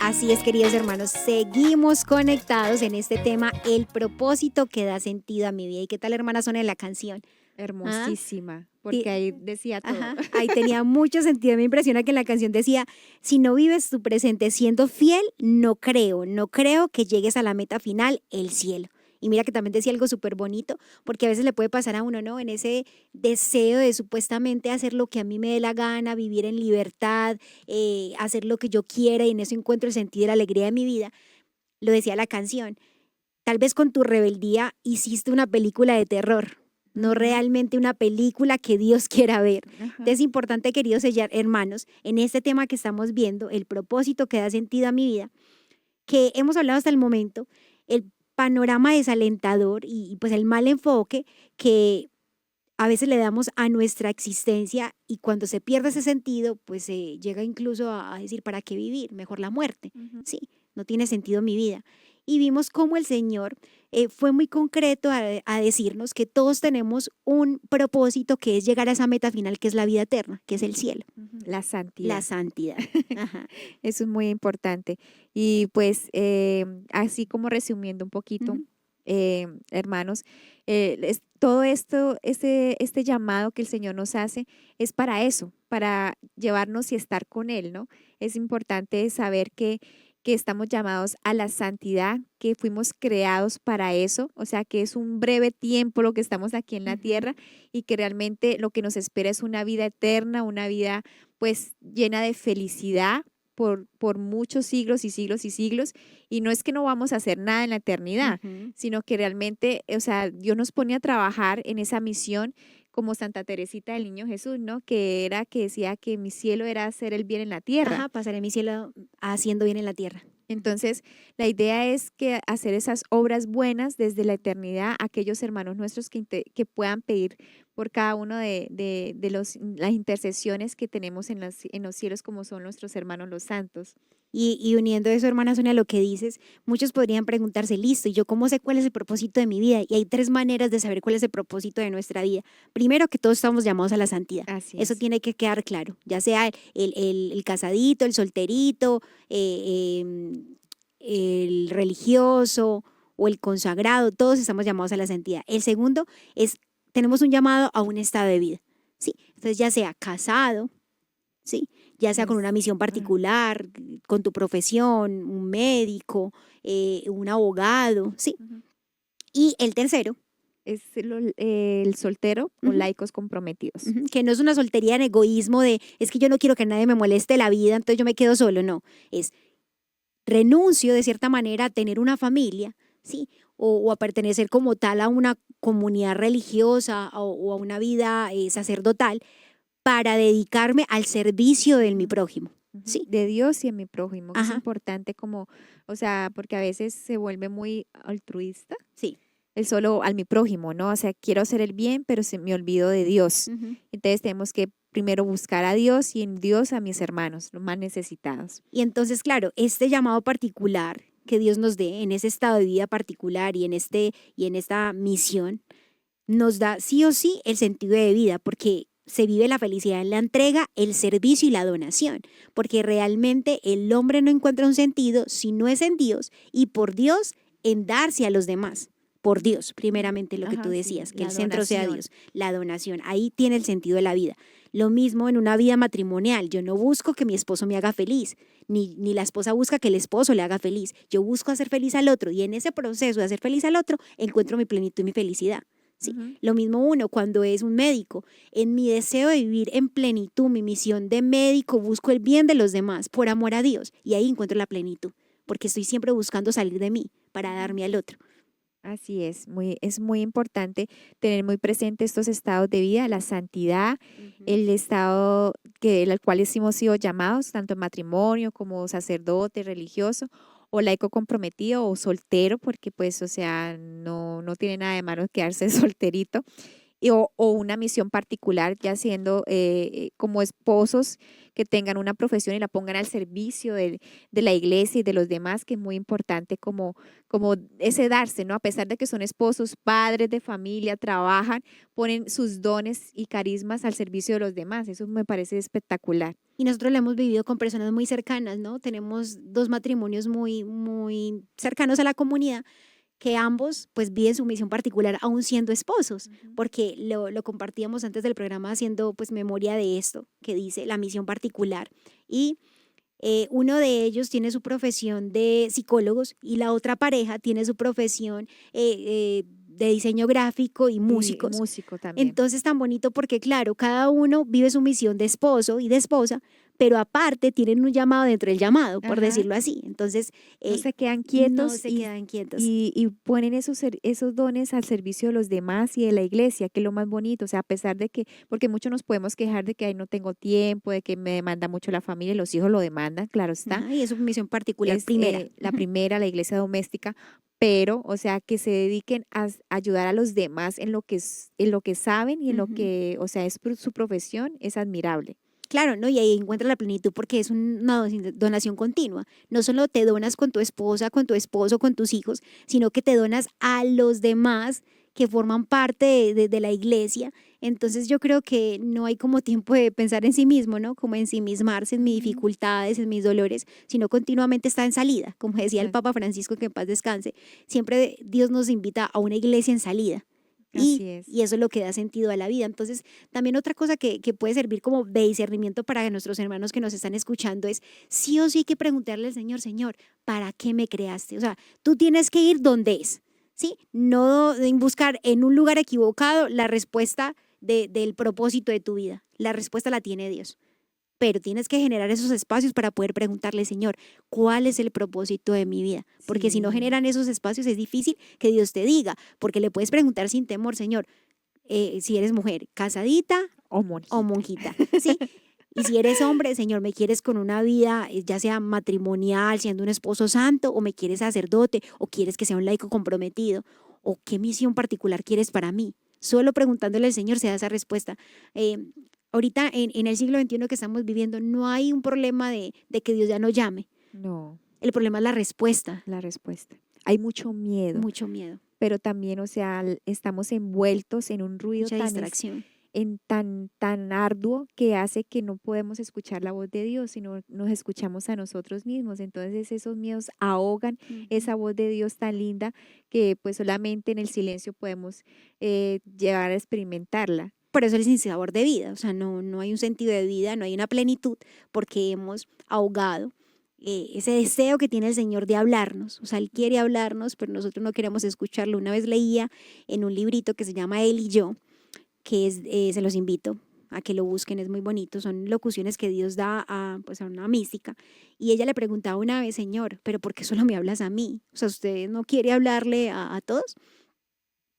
Así es, queridos hermanos, seguimos conectados en este tema, el propósito que da sentido a mi vida. ¿Y qué tal, hermana, suena en la canción? Hermosísima, porque Sí. ahí decía todo. Ajá, ahí tenía mucho sentido. Me impresiona que en la canción decía, si no vives tu presente siendo fiel, no creo que llegues a la meta final, el cielo. Y mira que también decía algo súper bonito, porque a veces le puede pasar a uno, ¿no? En ese deseo de supuestamente hacer lo que a mí me dé la gana, vivir en libertad, hacer lo que yo quiera, y en eso encuentro el sentido y la alegría de mi vida. Lo decía la canción, tal vez con tu rebeldía hiciste una película de terror, no realmente una película que Dios quiera ver. Ajá. Entonces es importante, queridos hermanos, en este tema que estamos viendo, el propósito que da sentido a mi vida, que hemos hablado hasta el momento, el panorama desalentador y pues el mal enfoque que a veces le damos a nuestra existencia, y cuando se pierde ese sentido, pues se llega incluso a decir, ¿para qué vivir? Mejor la muerte. Ujú. Sí, no tiene sentido mi vida. Y vimos cómo el Señor fue muy concreto a decirnos que todos tenemos un propósito, que es llegar a esa meta final, que es la vida eterna, que es el cielo, La santidad. la santidad. Ajá. Eso es muy importante. Y pues así como resumiendo un poquito, Ujú. hermanos, todo esto, este llamado que el Señor nos hace es para eso, para llevarnos y estar con Él, ¿no? Es importante saber que estamos llamados a la santidad, que fuimos creados para eso, o sea que es un breve tiempo lo que estamos aquí en la Ujú. tierra, y que realmente lo que nos espera es una vida eterna, una vida pues llena de felicidad por muchos siglos y siglos y siglos. Y no es que no vamos a hacer nada en la eternidad, Ujú. sino que realmente, o sea, Dios nos pone a trabajar en esa misión, como Santa Teresita del Niño Jesús, ¿no? Que decía que mi cielo era hacer el bien en la tierra. Ajá, pasaré mi cielo haciendo bien en la tierra. Entonces, la idea es que hacer esas obras buenas desde la eternidad a aquellos hermanos nuestros que puedan pedir por cada uno las intercesiones que tenemos en los cielos, como son nuestros hermanos los santos. Y uniendo eso, hermana Sonia, a lo que dices, muchos podrían preguntarse, listo, ¿y yo cómo sé cuál es el propósito de mi vida? Y hay 3 maneras de saber cuál es el propósito de nuestra vida. Primero, que todos estamos llamados a la santidad. Así Eso es. tiene que quedar claro, ya sea el casadito, el solterito, el religioso o el consagrado, todos estamos llamados a la santidad. El segundo es, tenemos un llamado a un estado de vida, ¿sí? Entonces, ya sea casado, ¿sí? Ya sea con una misión particular, con tu profesión, un médico, un abogado, ¿sí? Ujú. Y el tercero, Es el soltero o Ujú. laicos comprometidos. que no es una soltería en egoísmo de, es que yo no quiero que nadie me moleste la vida, entonces yo me quedo solo, no. Es renuncio de cierta manera a tener una familia, ¿sí? O a pertenecer como tal a una comunidad religiosa o a una vida sacerdotal para dedicarme al servicio de mi prójimo, Ujú. ¿sí? De Dios y en mi prójimo, que es Ajá. importante como, o sea, porque a veces se vuelve muy altruista. Sí. El solo al mi prójimo, ¿no? O sea, quiero hacer el bien, pero se me olvido de Dios. Ujú. Entonces tenemos que primero buscar a Dios y en Dios a mis hermanos, los más necesitados. Y entonces, claro, este llamado particular que Dios nos dé en ese estado de vida particular y en esta misión, nos da sí o sí el sentido de vida, porque se vive la felicidad en la entrega, el servicio y la donación, porque realmente el hombre no encuentra un sentido si no es en Dios y por Dios en darse a los demás. Por Dios, primeramente lo que Ajá, tú sí, decías, que la el centro sea donación. Dios, la donación, ahí tiene el sentido de la vida. Lo mismo en una vida matrimonial, yo no busco que mi esposo me haga feliz, ni la esposa busca que el esposo le haga feliz, yo busco hacer feliz al otro y en ese proceso de hacer feliz al otro encuentro mi plenitud y mi felicidad. Sí, Ujú. lo mismo uno cuando es un médico. En mi deseo de vivir en plenitud, mi misión de médico, busco el bien de los demás por amor a Dios y ahí encuentro la plenitud, porque estoy siempre buscando salir de mí para darme al otro. Así es muy importante tener muy presente estos estados de vida, la santidad, el estado al cual hemos sido llamados, tanto en matrimonio como sacerdote, religioso, o laico comprometido o soltero, porque pues, o sea, no tiene nada de malo quedarse solterito, o una misión particular, ya siendo como esposos que tengan una profesión y la pongan al servicio de la iglesia y de los demás, que es muy importante como ese darse, ¿no? A pesar de que son esposos, padres de familia, trabajan, ponen sus dones y carismas al servicio de los demás. Eso me parece espectacular. Y nosotros lo hemos vivido con personas muy cercanas, ¿no? Tenemos 2 matrimonios muy, muy cercanos a la comunidad que ambos pues viven su misión particular aún siendo esposos, porque lo compartíamos antes del programa haciendo pues memoria de esto que dice la misión particular. Y uno de ellos tiene su profesión de psicólogos y la otra pareja tiene su profesión de diseño gráfico y Y músicos. músico también. Entonces tan bonito porque claro, cada uno vive su misión de esposo y de esposa, pero aparte tienen un llamado dentro del llamado, por Ajá. decirlo así. Entonces No se quedan no quietos se quedan quietos. y ponen esos dones al servicio de los demás y de la iglesia, que es lo más bonito. O sea, a pesar de que, porque muchos nos podemos quejar de que ay, no tengo tiempo, de que me demanda mucho la familia, los hijos lo demandan, claro está. Ajá, y es su misión particular Es primera. la primera, la iglesia doméstica, pero, o sea, que se dediquen a ayudar a los demás en lo que saben y en lo Ujú. que, o sea, es su profesión, es admirable. Claro, ¿no? Y ahí encuentra la plenitud porque es una donación continua. No solo te donas con tu esposa, con tu esposo, con tus hijos, sino que te donas a los demás que forman parte de la iglesia. Entonces yo creo que no hay como tiempo de pensar en sí mismo, ¿no? Como ensimismarse en mis dificultades, en mis dolores, sino continuamente está en salida. Como decía el Exacto. Papa Francisco, que en paz descanse, siempre Dios nos invita a una iglesia en salida. Así es. Y eso es lo que da sentido a la vida. Entonces, también otra cosa que puede servir como de discernimiento para nuestros hermanos que nos están escuchando es sí o sí que preguntarle al Señor, Señor, ¿para qué me creaste? O sea, tú tienes que ir donde es, ¿sí? No en buscar en un lugar equivocado la respuesta del propósito de tu vida. La respuesta la tiene Dios. Pero tienes que generar esos espacios para poder preguntarle, Señor, ¿cuál es el propósito de mi vida? Porque si no Sí. generan esos espacios es difícil que Dios te diga, porque le puedes preguntar sin temor, Señor, si eres mujer, casadita O o monjita. monjita, ¿sí? Y si eres hombre, Señor, me quieres con una vida, ya sea matrimonial, siendo un esposo santo, o me quieres sacerdote, o quieres que sea un laico comprometido, o qué misión particular quieres para mí. Solo preguntándole al Señor se da esa respuesta. Eh, Ahorita en el siglo XXI que estamos viviendo, no hay un problema de que Dios ya no llame. No, El problema es la respuesta. la respuesta. Hay mucho miedo, Mucho miedo, pero también, o sea, estamos envueltos en un ruido mucha tan, distracción. tan arduo que hace que no podemos escuchar la voz de Dios, sino nos escuchamos a nosotros mismos. Entonces esos miedos ahogan esa voz de Dios tan linda que pues solamente en el silencio podemos llegar a experimentarla. Por eso el sin sabor de vida, o sea, no hay un sentido de vida, no hay una plenitud, porque hemos ahogado ese deseo que tiene el Señor de hablarnos. O sea, Él quiere hablarnos, pero nosotros no queremos escucharlo. Una vez leía en un librito que se llama Él y yo, que es, se los invito a que lo busquen, es muy bonito, son locuciones que Dios da pues a una mística, y ella le preguntaba una vez, Señor, ¿pero por qué solo me hablas a mí? O sea, ¿usted no quiere hablarle a todos?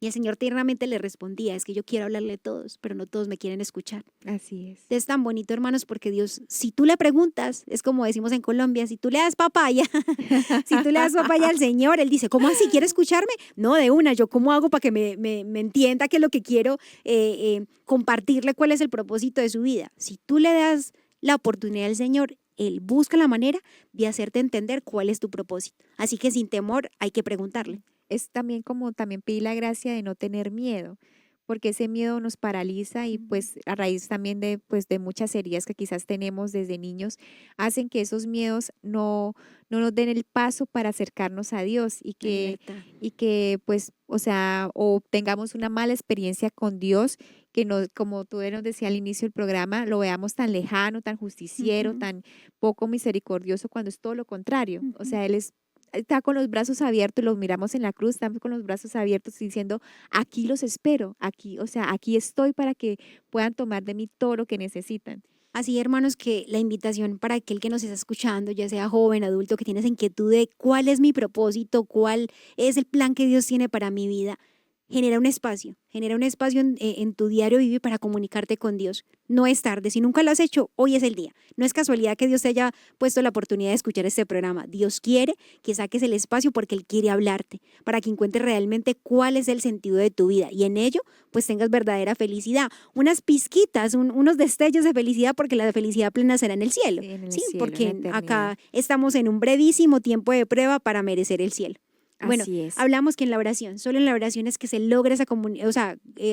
Y el Señor tiernamente le respondía, es que yo quiero hablarle a todos, pero no todos me quieren escuchar. Así es. Es tan bonito, hermanos, porque Dios, si tú le preguntas, es como decimos en Colombia, si tú le das papaya, si tú le das papaya al Señor, Él dice, ¿cómo así? ¿Quieres escucharme? No, de una, ¿yo cómo hago para que me entienda qué es lo que quiero compartirle, cuál es el propósito de su vida? Si tú le das la oportunidad al Señor, Él busca la manera de hacerte entender cuál es tu propósito. Así que sin temor hay que preguntarle. Es también como también pedir la gracia de no tener miedo, porque ese miedo nos paraliza y pues a raíz también de, pues, de muchas heridas que quizás tenemos desde niños, hacen que esos miedos no nos den el paso para acercarnos a Dios Es verdad. y que pues, o sea, o tengamos una mala experiencia con Dios, que nos, como tú nos decías al inicio del programa, lo veamos tan lejano, tan justiciero, Ujú. tan poco misericordioso, cuando es todo lo contrario. O Ujú. sea, Él está con los brazos abiertos, los miramos en la cruz, estamos con los brazos abiertos diciendo, aquí los espero, aquí, o sea, aquí estoy para que puedan tomar de mí todo lo que necesitan. Así, hermanos, que la invitación para aquel que nos está escuchando, ya sea joven, adulto, que tienes inquietud de cuál es mi propósito, cuál es el plan que Dios tiene para mi vida, genera un espacio en tu diario vivir para comunicarte con Dios. No es tarde, si nunca lo has hecho, hoy es el día. No es casualidad que Dios te haya puesto la oportunidad de escuchar este programa. Dios quiere que saques el espacio porque Él quiere hablarte, para que encuentres realmente cuál es el sentido de tu vida y en ello pues tengas verdadera felicidad. Unas pizquitas, unos destellos de felicidad, porque la felicidad plena será en el cielo. Sí, en el Sí, cielo, en la porque eternidad. acá estamos en un brevísimo tiempo de prueba para merecer el cielo. Bueno, Así es. hablamos que en la oración, solo en la oración es que se logra esa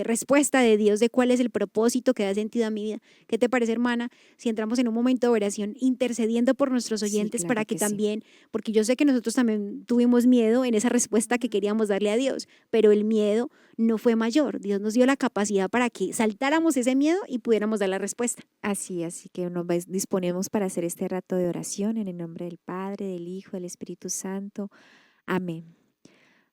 respuesta de Dios de cuál es el propósito que da sentido a mi vida. ¿Qué te parece, hermana, si entramos en un momento de oración intercediendo por nuestros Sí, oyentes claro para que que sí. también, porque yo sé que nosotros también tuvimos miedo en esa respuesta que queríamos darle a Dios, pero el miedo no fue mayor. Dios nos dio la capacidad para que saltáramos ese miedo y pudiéramos dar la respuesta. Así que disponemos para hacer este rato de oración en el nombre del Padre, del Hijo, del Espíritu Santo. Amén.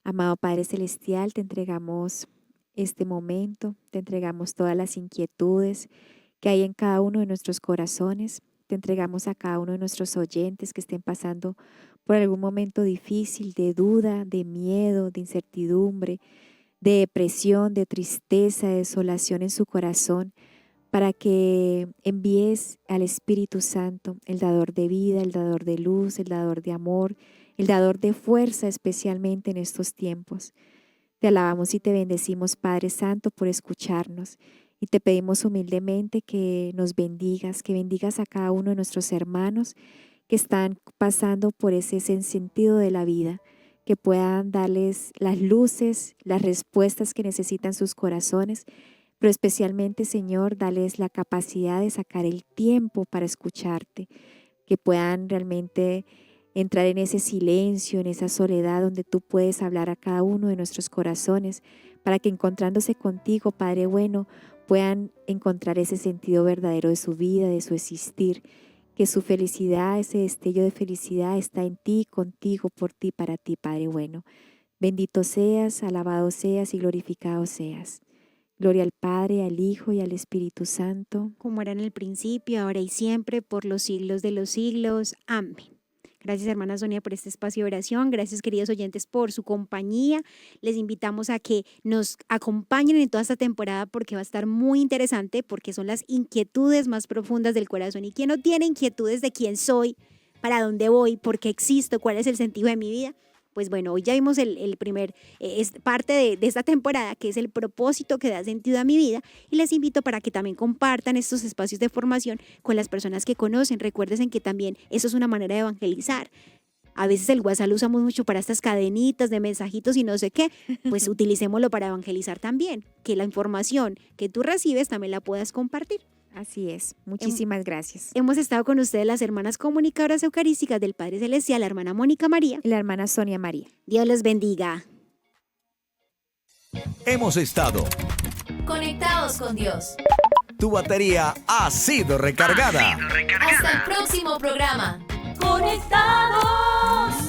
Amado Padre Celestial, te entregamos este momento, te entregamos todas las inquietudes que hay en cada uno de nuestros corazones, te entregamos a cada uno de nuestros oyentes que estén pasando por algún momento difícil, de duda, de miedo, de incertidumbre, de depresión, de tristeza, de desolación en su corazón, para que envíes al Espíritu Santo, el dador de vida, el dador de luz, el dador de amor, el dador de fuerza, especialmente en estos tiempos. Te alabamos y te bendecimos, Padre Santo, por escucharnos. Y te pedimos humildemente que nos bendigas, que bendigas a cada uno de nuestros hermanos que están pasando por ese sentido de la vida, que puedan darles las luces, las respuestas que necesitan sus corazones, pero especialmente, Señor, dales la capacidad de sacar el tiempo para escucharte, que puedan realmente entrar en ese silencio, en esa soledad donde tú puedes hablar a cada uno de nuestros corazones, para que encontrándose contigo, Padre bueno, puedan encontrar ese sentido verdadero de su vida, de su existir, que su felicidad, ese destello de felicidad está en ti, contigo, por ti, para ti, Padre bueno. Bendito seas, alabado seas y glorificado seas. Gloria al Padre, al Hijo y al Espíritu Santo. Como era en el principio, ahora y siempre, por los siglos de los siglos. Amén. Gracias, hermana Sonia, por este espacio de oración. Gracias, queridos oyentes, por su compañía. Les invitamos a que nos acompañen en toda esta temporada porque va a estar muy interesante, porque son las inquietudes más profundas del corazón. ¿Y quién no tiene inquietudes de quién soy, para dónde voy, por qué existo, cuál es el sentido de mi vida? Pues bueno, hoy ya vimos el primer parte de esta temporada, que es el propósito que da sentido a mi vida, y les invito para que también compartan estos espacios de formación con las personas que conocen. Recuerden que también eso es una manera de evangelizar. A veces el WhatsApp lo usamos mucho para estas cadenitas de mensajitos y no sé qué, pues utilicémoslo para evangelizar también, que la información que tú recibes también la puedas compartir. Así es. Muchísimas gracias. Hemos estado con ustedes las hermanas comunicadoras eucarísticas del Padre Celestial, la hermana Mónica María Y la hermana Sonia María. Dios los bendiga. Hemos estado. Conectados con Dios. Tu batería ha sido recargada. Hasta el próximo programa. Conectados.